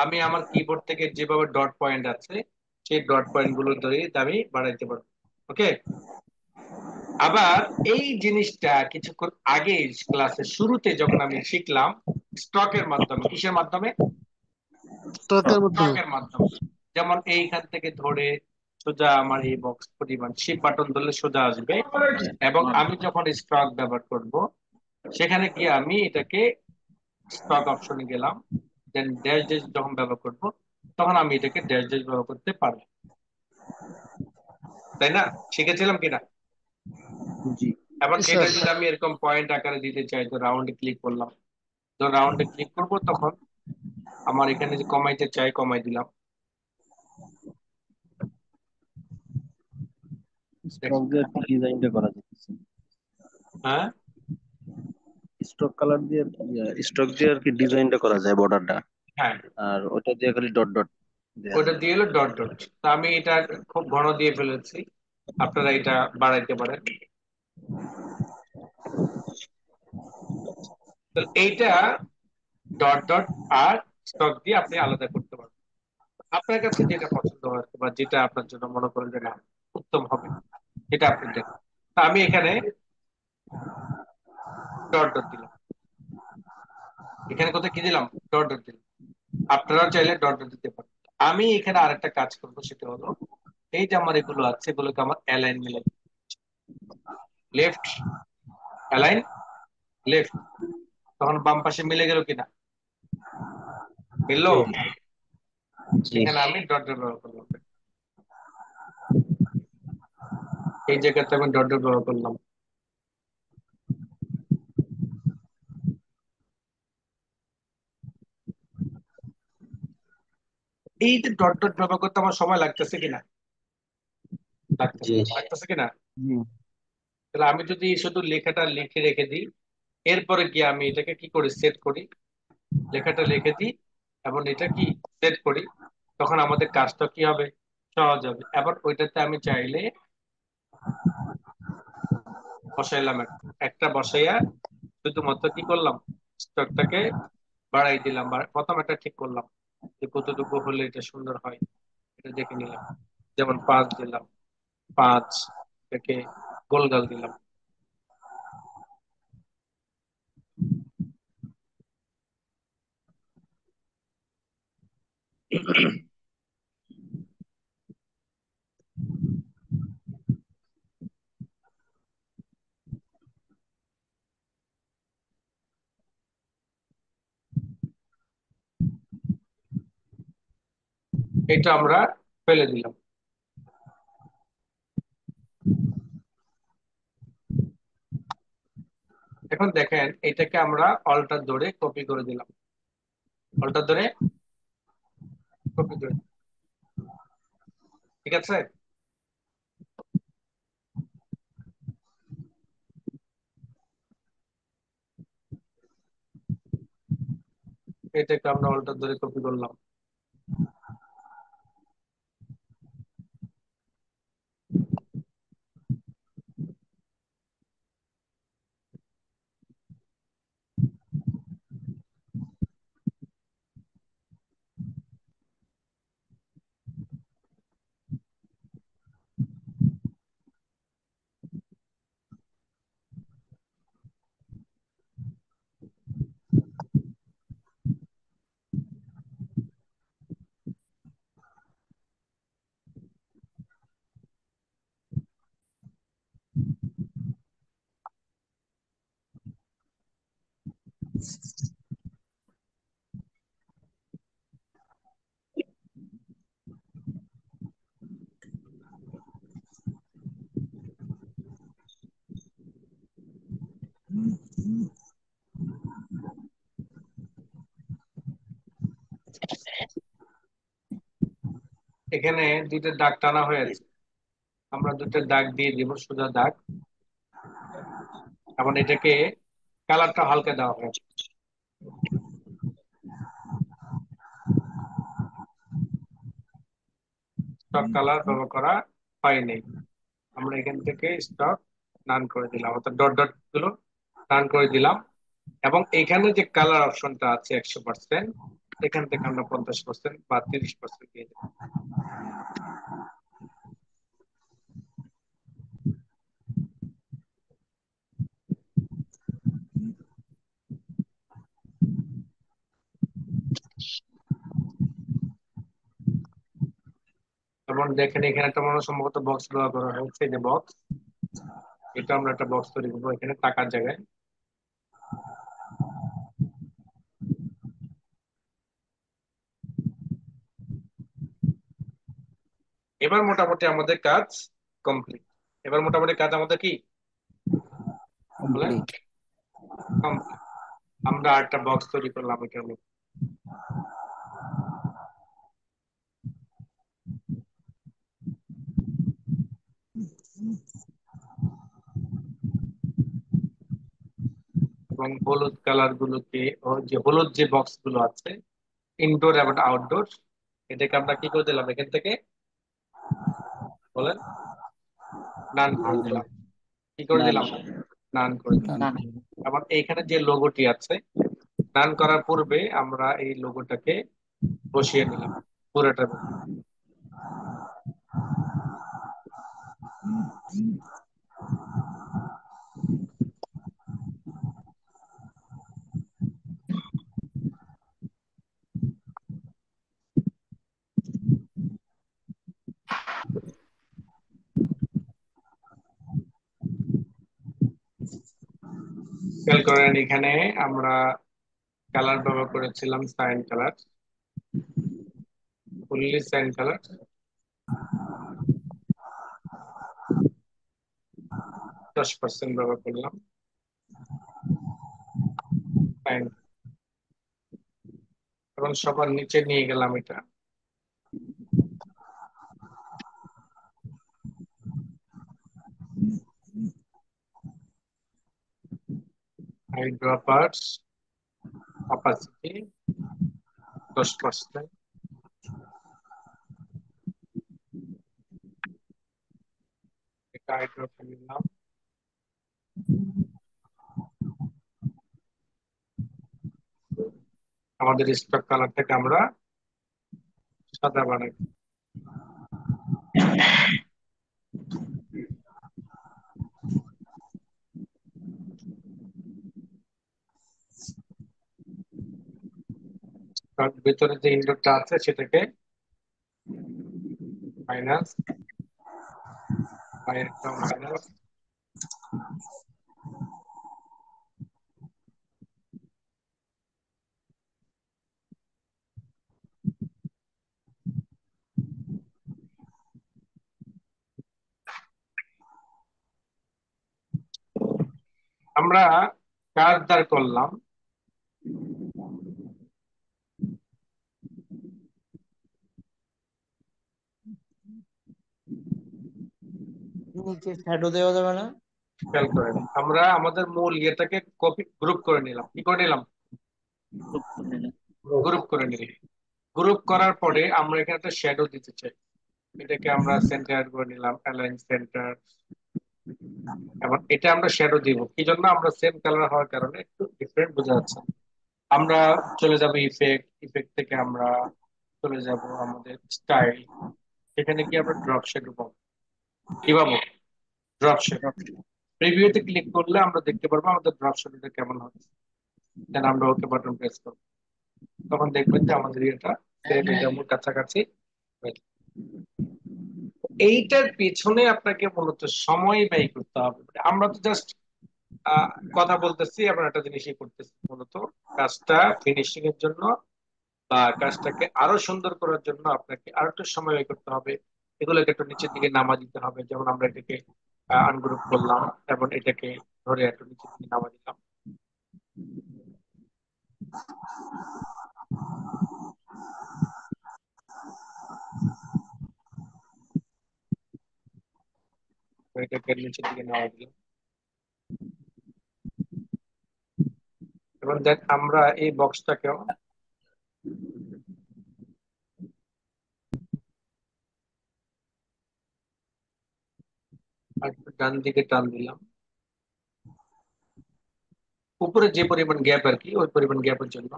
Speaker 1: আমি আমার কিবোর্ড থেকে যেভাবে ডট পয়েন্ট আছে সেই ডট পয়েন্ট গুলো ধরে আমি বাড়াইতে পারবো। ওকে, আবার এই জিনিসটা কিছুক্ষণ আগে ক্লাসের শুরুতে যখন আমি শিখলাম স্টকের মাধ্যমে। কিসের মাধ্যমে?
Speaker 7: স্টকের মাধ্যমে।
Speaker 1: স্টকের মাধ্যমে। যেমন এইখান থেকে ধরে সোজা আমার এই বক্স পরিমাণ শিপ বাটন ধরলে সোজা আসবে, এবং আমি যখন স্টক ব্যবহার করব সেখানে গিয়ে আমি এটাকে স্টক অপশনে গেলাম, দেন ড্যাশ ড্যাশ যখন ব্যবহার করব তখন আমি এটাকে ড্যাশ ড্যাশ ব্যবহার করতে পারবো, তাই না? শিখেছিলাম কিনা?
Speaker 6: জি
Speaker 1: এবার
Speaker 7: জি
Speaker 1: এটা
Speaker 7: স্যার।
Speaker 1: যদি আমি এরকম পয়েন্ট আকারে দিতে চাই তো রাউন্ডে ক্লিক করলাম, তো রাউন্ডে ক্লিক করব তখন আমার এখানে যে কমাইতে চাই কমাই দিলাম।
Speaker 6: স্টক দিয়ে ডিজাইনটা করা যাচ্ছে।
Speaker 1: হ্যাঁ,
Speaker 6: স্টক কালার দিয়ে স্টক দিয়ে আর কি ডিজাইনটা করা যায় বর্ডারটা,
Speaker 1: হ্যাঁ,
Speaker 6: আর ওটা দিয়ে খালি ডট ডট দেয়া
Speaker 1: ওটা
Speaker 6: যায়।
Speaker 1: দিয়ে হলো ডট ডট। তো আমি এটা খুব ঘন দিয়ে ফেলেছি, আপনারা এটা বাড়াইতে পারেন। তো এইটা ডট ডট আর স্টক দিয়ে আপনি আলাদা করতে পারবেন, আপনার কাছে যেটা পছন্দ হয় বা যেটা আপনার জন্য মনে করেন যে না উত্তম হবে সেটা আপনি দেন। তা আমি এখানে ডট ডট দিলাম, এখানে কোথায় কি দিলাম? ডট ডট দিলাম। আপনারা চাইলে ডট ডট দিতে পারেন। আমি এখানে আরেকটা কাজ করবো, সেটা হলো এই যে আমার এগুলো আছে এগুলোকে আমার অ্যালাইন মিলাই, লেফট অ্যালাইন লেফট, তখন বাম পাশে মিলে গেল কিনা? মিললো?
Speaker 13: জি
Speaker 1: এখানে আমি ডট ডট ব্যবহার করলাম, এই জায়গাতে আমি ডট ডট ব্যবহার করলাম। এই যে ডট ডট ব্যবহার করতে আমার সময় লাগতেছে কিনা?
Speaker 13: জি
Speaker 1: লাগতেছে কিনা? তাহলে আমি যদি শুধু লেখাটা লিখে রেখে দিই, এরপরে গিয়ে আমি এটাকে কি করি? সেট করি, লেখাটা লিখে দিই এবং এটা কি সেট করি, তখন আমাদের কাজটা কি হবে? সহজ হবে। এবার ওইটাতে আমি চাইলে বসাইলাম, একটা বসাইয়া শুধুমাত্র কি করলাম? স্টকটাকে বাড়াই দিলাম, প্রথম একটা ঠিক করলাম যে কতটুকু হলে এটা সুন্দর হয়, এটা দেখে নিলাম। যেমন 5 দিলাম, 5 এটাকে গোলগাল দিলাম। এটা আমরা ফেলে দিলাম। এখন দেখেন এটাকে আমরা অল্টার ধরে কপি করে দিলাম, অল্টার ধরে কপি করে, ঠিক আছে? এটাকে আমরা অল্টার ধরে কপি করলাম। এখানে দুইটা দাগ টানা হয়েছে, আমরা দুটো দাগ দিয়ে দিব, সোজা দাগ। এখন এটাকে কালারটা হালকা দেওয়া হয়েছে, স্টক কালার ব্যবহার করা হয়নি। আমরা এখান থেকে স্টক রান করে দিলাম, অর্থাৎ ডট ডট গুলো রান করে দিলাম, এবং এখানে যে কালার অপশনটা আছে 100%, এখান থেকে আমরা 50% বা 30% দিয়ে দেবো। এবং দেখেন এখানে একটা মনে হয় সম্ভবত বক্স ব্যবহার করা হয়েছে, এই যে বক্স, এটা আমরা একটা বক্স তৈরি করবো এখানে টাকার জায়গায়। এবার মোটামুটি আমাদের কাজ কমপ্লিট। এবার মোটামুটি কাজ আমাদের কি বলেন?
Speaker 9: কমপ্লিট।
Speaker 1: কমপ্লিট। আমরা একটা বক্স তৈরি করলাম এটার মধ্যে। এবং হলুদ কালার গুলোকে, ও যে হলুদ যে বক্স গুলো আছে ইনডোর এবং আউটডোর, এটাকে আমরা কি করে দিলাম এখান থেকে বলেন? নান করে দিলাম। কি করে দিলাম? নান করে দিলাম। এবং এইখানে যে লোগোটি আছে, রান করার পূর্বে আমরা এই লোগোটাকে বসিয়ে নিলাম পুরোটার মধ্যে। খেয়াল করেন এখানে আমরা কালার ব্যবহার করেছিলাম cyan colour, fully cyan colour. 10% ব্যবহার করলাম সাইন, এবং সবার নিচে নিয়ে গেলাম এটা। হাইড্রোপার্স অপাসিটি 10%। এটা হাইড্রোপার নিলাম। আমাদের স্টক কালারটাকে আমরা সাদা বানাই। তার ভিতরে যে ইনডোরটা আছে সেটাকে মাইনাস, বাইরেটা মাইনাস। আমরা কাজ দাঁড় করলাম
Speaker 14: নিচে শ্যাডো দেওয়া যাবে না?
Speaker 1: খেয়াল করেন আমরা আমাদের মূল ইয়েটাকে কপি গ্রুপ করে নিলাম। কি করে নিলাম? গ্রুপ করে নিলাম। গ্রুপ করার পরে আমরা এখানে একটা শ্যাডো দিতে চাই, এটাকে আমরা সেন্টার করে নিলাম, অ্যালাইন সেন্টার। এবং এটা আমরা শ্যাডো দিব কি জন্য? আমরা সেম কালার হওয়ার কারণে একটু ডিফারেন্ট বোঝা যাচ্ছে। আমরা চলে যাব ইফেক্ট, ইফেক্ট থেকে আমরা চলে যাব আমাদের স্টাইল, সেখানে কি আমরা ড্রপ শ্যাডো পাবো। কি পাবো? Drop shadow. প্রিভিউতে ক্লিক করলে আমরা দেখতে পারবো আমাদের ড্রপ শ্যাডোটা কেমন হচ্ছে। দেন আমরা ওকে বাটন প্রেস করবো, তখন দেখবেন যে আমাদের এটা সেম এক্সাম্পল কাছাকাছি হয়েছে। এইটার পেছনে আপনাকে মূলত সময় ব্যয় করতে হবে। আমরা তো জাস্ট কথা বলতেছি, আমরা একটা জিনিসই করতেছি। মূলত কাজটা ফিনিশিং এর জন্য বা কাজটাকে আরো সুন্দর করার জন্য আপনাকে আরো একটু সময় ব্যয় করতে হবে। এগুলোকে একটু নিচের দিকে নামা দিতে হবে। যেমন আমরা এটাকে আনগ্রুপ করলাম এবং এটাকে ধরে একটু নিচের দিকে নামা দিলাম। এটাকে নিচের দিকে নামা দিলাম এবং দেন আমরা এই বক্সটাকেও একটু ডান দিকে টান দিলাম। উপরে যে পরিমাণ গ্যাপ আর কি, ওই পরিমাণ গ্যাপের জন্য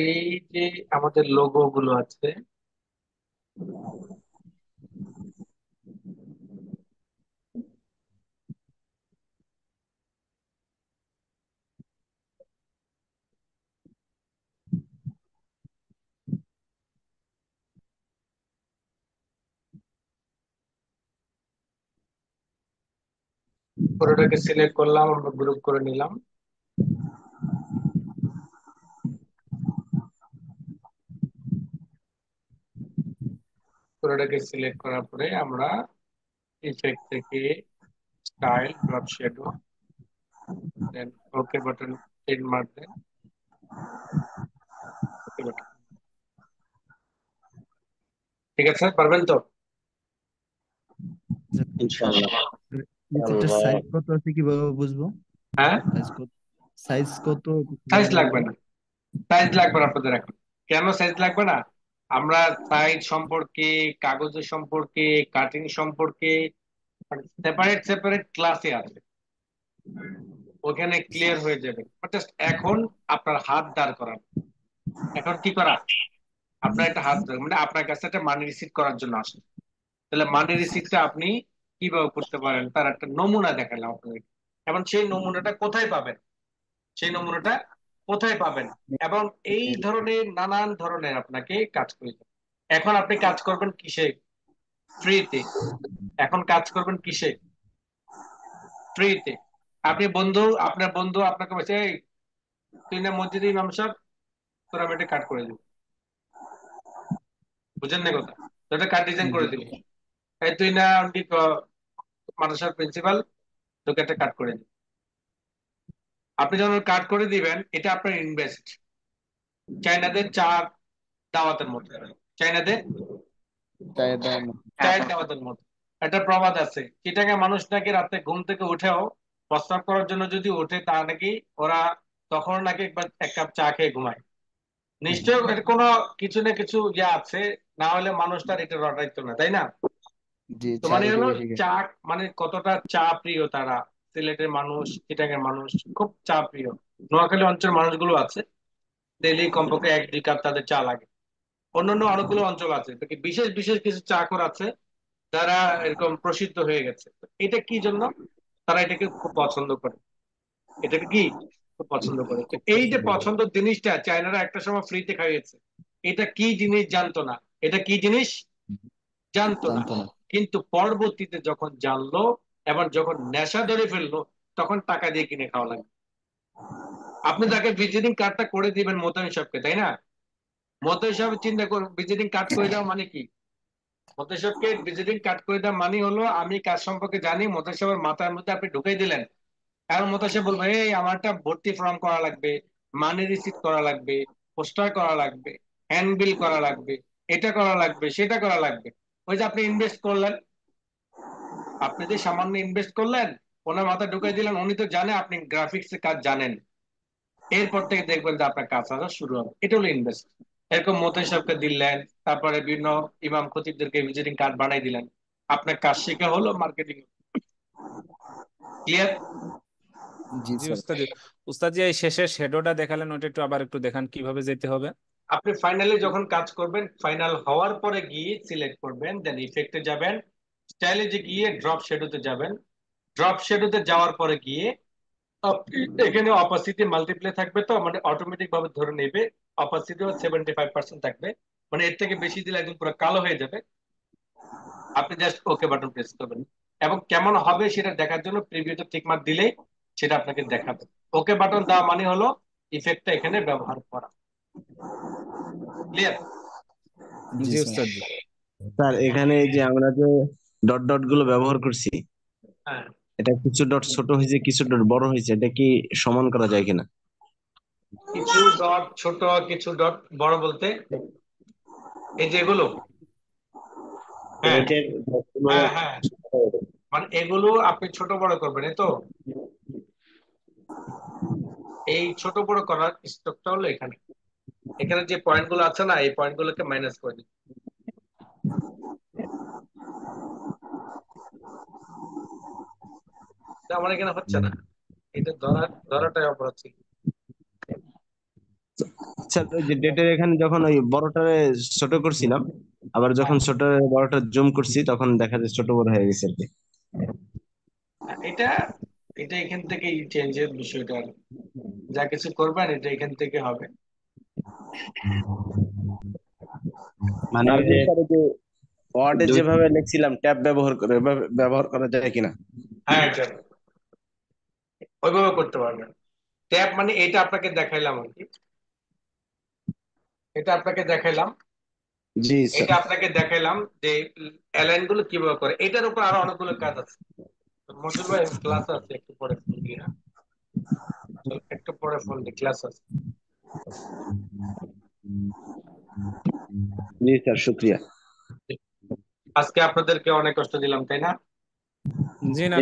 Speaker 1: এই যে আমাদের লোগো গুলো আছে, পুরোটাকে সিলেক্ট করলাম, আমরা গ্রুপ করে নিলাম। পুরোটাকে সিলেক্ট করার পরে আমরা ইফেক্ট থেকে স্টাইল ড্রপ শ্যাডো, দেন ওকে বাটন টিক মার্ক দেন, ওকে বাটন। ঠিক আছে, পারবেন তো?
Speaker 13: ইনশাআল্লাহ।
Speaker 8: নিচেরটা সাইজ কত আছে কিভাবে বুঝবো?
Speaker 1: হ্যাঁ,
Speaker 8: সাইজ কত
Speaker 1: সাইজ লাগবে না, সাইজ লাগবে না আপনাদের এখন। কেন সাইজ লাগবে না? আমরা সাইজ সম্পর্কে, কাগজের সম্পর্কে, কাটিং সম্পর্কে সেপারেট সেপারেট ক্লাসে আছে, ওখানে ক্লিয়ার হয়ে যাবে। জাস্ট এখন আপনার হাত দাঁড় করান। এখন কি করা? আপনার একটা হাত দাঁড়, মানে আপনার কাছে একটা মানি রিসিভ করার জন্য আসে, তাহলে মানি রিসিভটা আপনি কিভাবে করতে পারেন তার একটা নমুনা দেখালাম আপনাদের। এখন সেই নমুনাটা কোথায় পাবেন, সেই নমুনাটা কোথায় পাবেন, এবং এই ধরনের নানান ধরনের আপনাকে কাজ করতে। এখন আপনি কাজ করবেন কিসে? ফ্রিতে। এখন কাজ করবেন কিসে? ফ্রিতে। আপনি আপনার বন্ধু আপনাকে বলছে, এই তুই না মসজিদে ইমাম সাহেব, তোর আমি একটা কাট করে দিব। বুঝেন না কথা? তো একটা কাট ডিজাইন করে দিবি। এই তুই না মাদ্রাসার প্রিন্সিপাল, তোকে একটা কাট করে দিব। আপনি যখন কাট করে দিবেন, এটা আপনার ইনভেস্ট। চাইনাদের চা দাওয়াতের মতো, চাইনাদের চায়ের দাওয়াতের মতো। একটা প্রবাদ আছে, চিটাঙ্গা মানুষ নাকি রাতে ঘুম থেকে উঠেও প্রস্রাব করার জন্য যদি ওঠে, তা নাকি ওরা তখন নাকি একবার এক কাপ চা খেয়ে ঘুমায়। নিশ্চয়ই এর কোনো কিছু না কিছু ইয়ে আছে, না হলে মানুষটার এটা রটাইতো না, তাই না? তো মানে হলো চা, মানে কতটা চা প্রিয় তারা। সিলেটের মানুষ, চিটাঙ্গের মানুষ খুব চা প্রিয়। নোয়াখালী অঞ্চলের মানুষগুলো আছে, ডেইলি কমপক্ষে 1-2 কাপ তাদের চা লাগে। অন্যান্য অনেকগুলো অঞ্চল আছে, বিশেষ বিশেষ কিছু চাকর আছে যারা এরকম প্রসিদ্ধ হয়ে গেছে। এটা কি জন্য? তারা এটাকে খুব পছন্দ করে, এটাকে কি খুব পছন্দ করে। তো এই যে পছন্দ জিনিসটা চায়নারা একটা সময় ফ্রিতে খাইয়েছে। এটা কি জিনিস জানতো না, এটা কি জিনিস জানতো না, কিন্তু পরবর্তীতে যখন জানলো এবং যখন নেশা ধরে ফেললো, তখন টাকা দিয়ে কিনে খাওয়া লাগে। আপনি তাকে ভিজিটিং কার্ডটা করে দিবেন মোতায়েন সাহেবকে, তাই না? মোতায়েন সাহেব চিন্তা করুন, ভিজিটিং কার্ড করে দেওয়া মানে কি? মোতায়েন সাহেবকে ভিজিটিং কার্ড করে দেওয়া মানে হলো, আমি কাজ সম্পর্কে জানি, মোতায়েন সাহেবের মাথার মধ্যে আপনি ঢুকাই দিলেন। এখন মোতায়েন সাহেব বলবো, এই আমারটা ভর্তি ফর্ম করা লাগবে, মানি রিসিট করা লাগবে, পোস্টার করা লাগবে, হ্যান্ড বিল করা লাগবে, এটা করা লাগবে, সেটা করা লাগবে। ওই যে আপনি ইনভেস্ট করলেন, আপনি যে সামান্য ইনভেস্ট করলেন, ওনার মাথায় ঢুকাই দিলেন, উনি তো জানে আপনি গ্রাফিক্স এর কাজ জানেন। এরপর থেকে দেখবেন যে আপনার কাজ আসা শুরু হবে। এটা হলো ইনভেস্ট। এরকম মোতায়েন সাহেবকে দিলেন, তারপরে বিভিন্ন ইমাম খতিবদেরকে ভিজিটিং কার্ড বানাই দিলেন, আপনার কাজ শেখা হলো, মার্কেটিং। ক্লিয়ার?
Speaker 14: জি উস্তাদ। উস্তাদ জি, এই শেষের শ্যাডোটা দেখালেন, ওটা একটু আবার একটু দেখান কিভাবে যেতে হবে।
Speaker 1: আপনি ফাইনালি যখন কাজ করবেন, ফাইনাল হওয়ার পরে গিয়ে সিলেক্ট করবেন, দেন ইফেক্টে যাবেন, স্টাইলে যে গিয়ে ড্রপ শ্যাডোতে যাবেন। ড্রপ শ্যাডোতে যাওয়ার পরে গিয়ে এখানে অপাসিটি মাল্টিপ্লাই থাকবে, তো মানে অটোমেটিক ভাবে ধরে নেবে অপাসিটিও 75% থাকবে, মানে এর থেকে বেশি দিলে একদম পুরো কালো হয়ে যাবে। আপনি জাস্ট ওকে বাটন প্রেস করবেন, এবং কেমন হবে সেটা দেখার জন্য প্রিভিউতে টিক মার্ক দিলে সেটা আপনাকে দেখাবে। ওকে বাটন দেওয়া মানে হলো ইফেক্টটা এখানে ব্যবহার করা। ক্লিয়ার?
Speaker 14: জি উস্তাদ জি।
Speaker 15: স্যার এখানে এই যে আমরা যে ডট ডট গুলো ব্যবহার করছি,
Speaker 1: হ্যাঁ,
Speaker 15: এটা কিছু ডট ছোট হয়েছে, কিছু ডট বড় হয়েছে, এটা কি সমান করা যায় কিনা?
Speaker 1: কিছু ডট ছোট, কিছু ডট বড় বলতে এই যে এগুলো, হ্যাঁ হ্যাঁ হ্যাঁ, মানে এগুলো আপনি ছোট বড় করবেন, এই তো এই ছোট বড় করার স্টোকটা হলো এখানে। এখানে যে পয়েন্ট গুলো আছে না, এই পয়েন্ট গুলোকে মাইনাস করে দিন। আমার এখানে হচ্ছে না, এটা ধরাটাই অপরাধ ছিল।
Speaker 15: স্যার ওই যে ডেটের এখানে যখন ওই বড়টারে ছোট করছিলাম, আবার যখন ছোট বড়টা জুম করছি, তখন দেখা যায় ছোট বড় হয়ে গেছে আর কি।
Speaker 1: এটা এটা এখান থেকেই চেঞ্জের বিষয়টা, যা কিছু করবেন এটা এখান থেকে হবে।
Speaker 15: মানে ওই যে ওয়ার্ডে যেভাবে লিখছিলাম ট্যাব ব্যবহার করে ব্যবহার করা যায় কিনা?
Speaker 1: হ্যাঁ, ওইভাবে করতে পারবেন। ট্যাব মানে এটা আপনাকে দেখাইলাম আর কি, এটা আপনাকে দেখাইলাম,
Speaker 15: জি স্যার।
Speaker 1: এটা আপনাকে দেখাইলাম যে অ্যালাইন গুলো কিভাবে করে। এটার উপর আরো অনেকগুলো কাজ আছে। মজুর ভাই ক্লাস আছে, একটু পরে ফোন দিই। হ্যাঁ, একটু পরে ফোন দিই, ক্লাস আছে।
Speaker 15: জি স্যার, শুক্রিয়া।
Speaker 1: আজকে আপনাদেরকে অনেক কষ্ট দিলাম, তাই না?
Speaker 14: জি না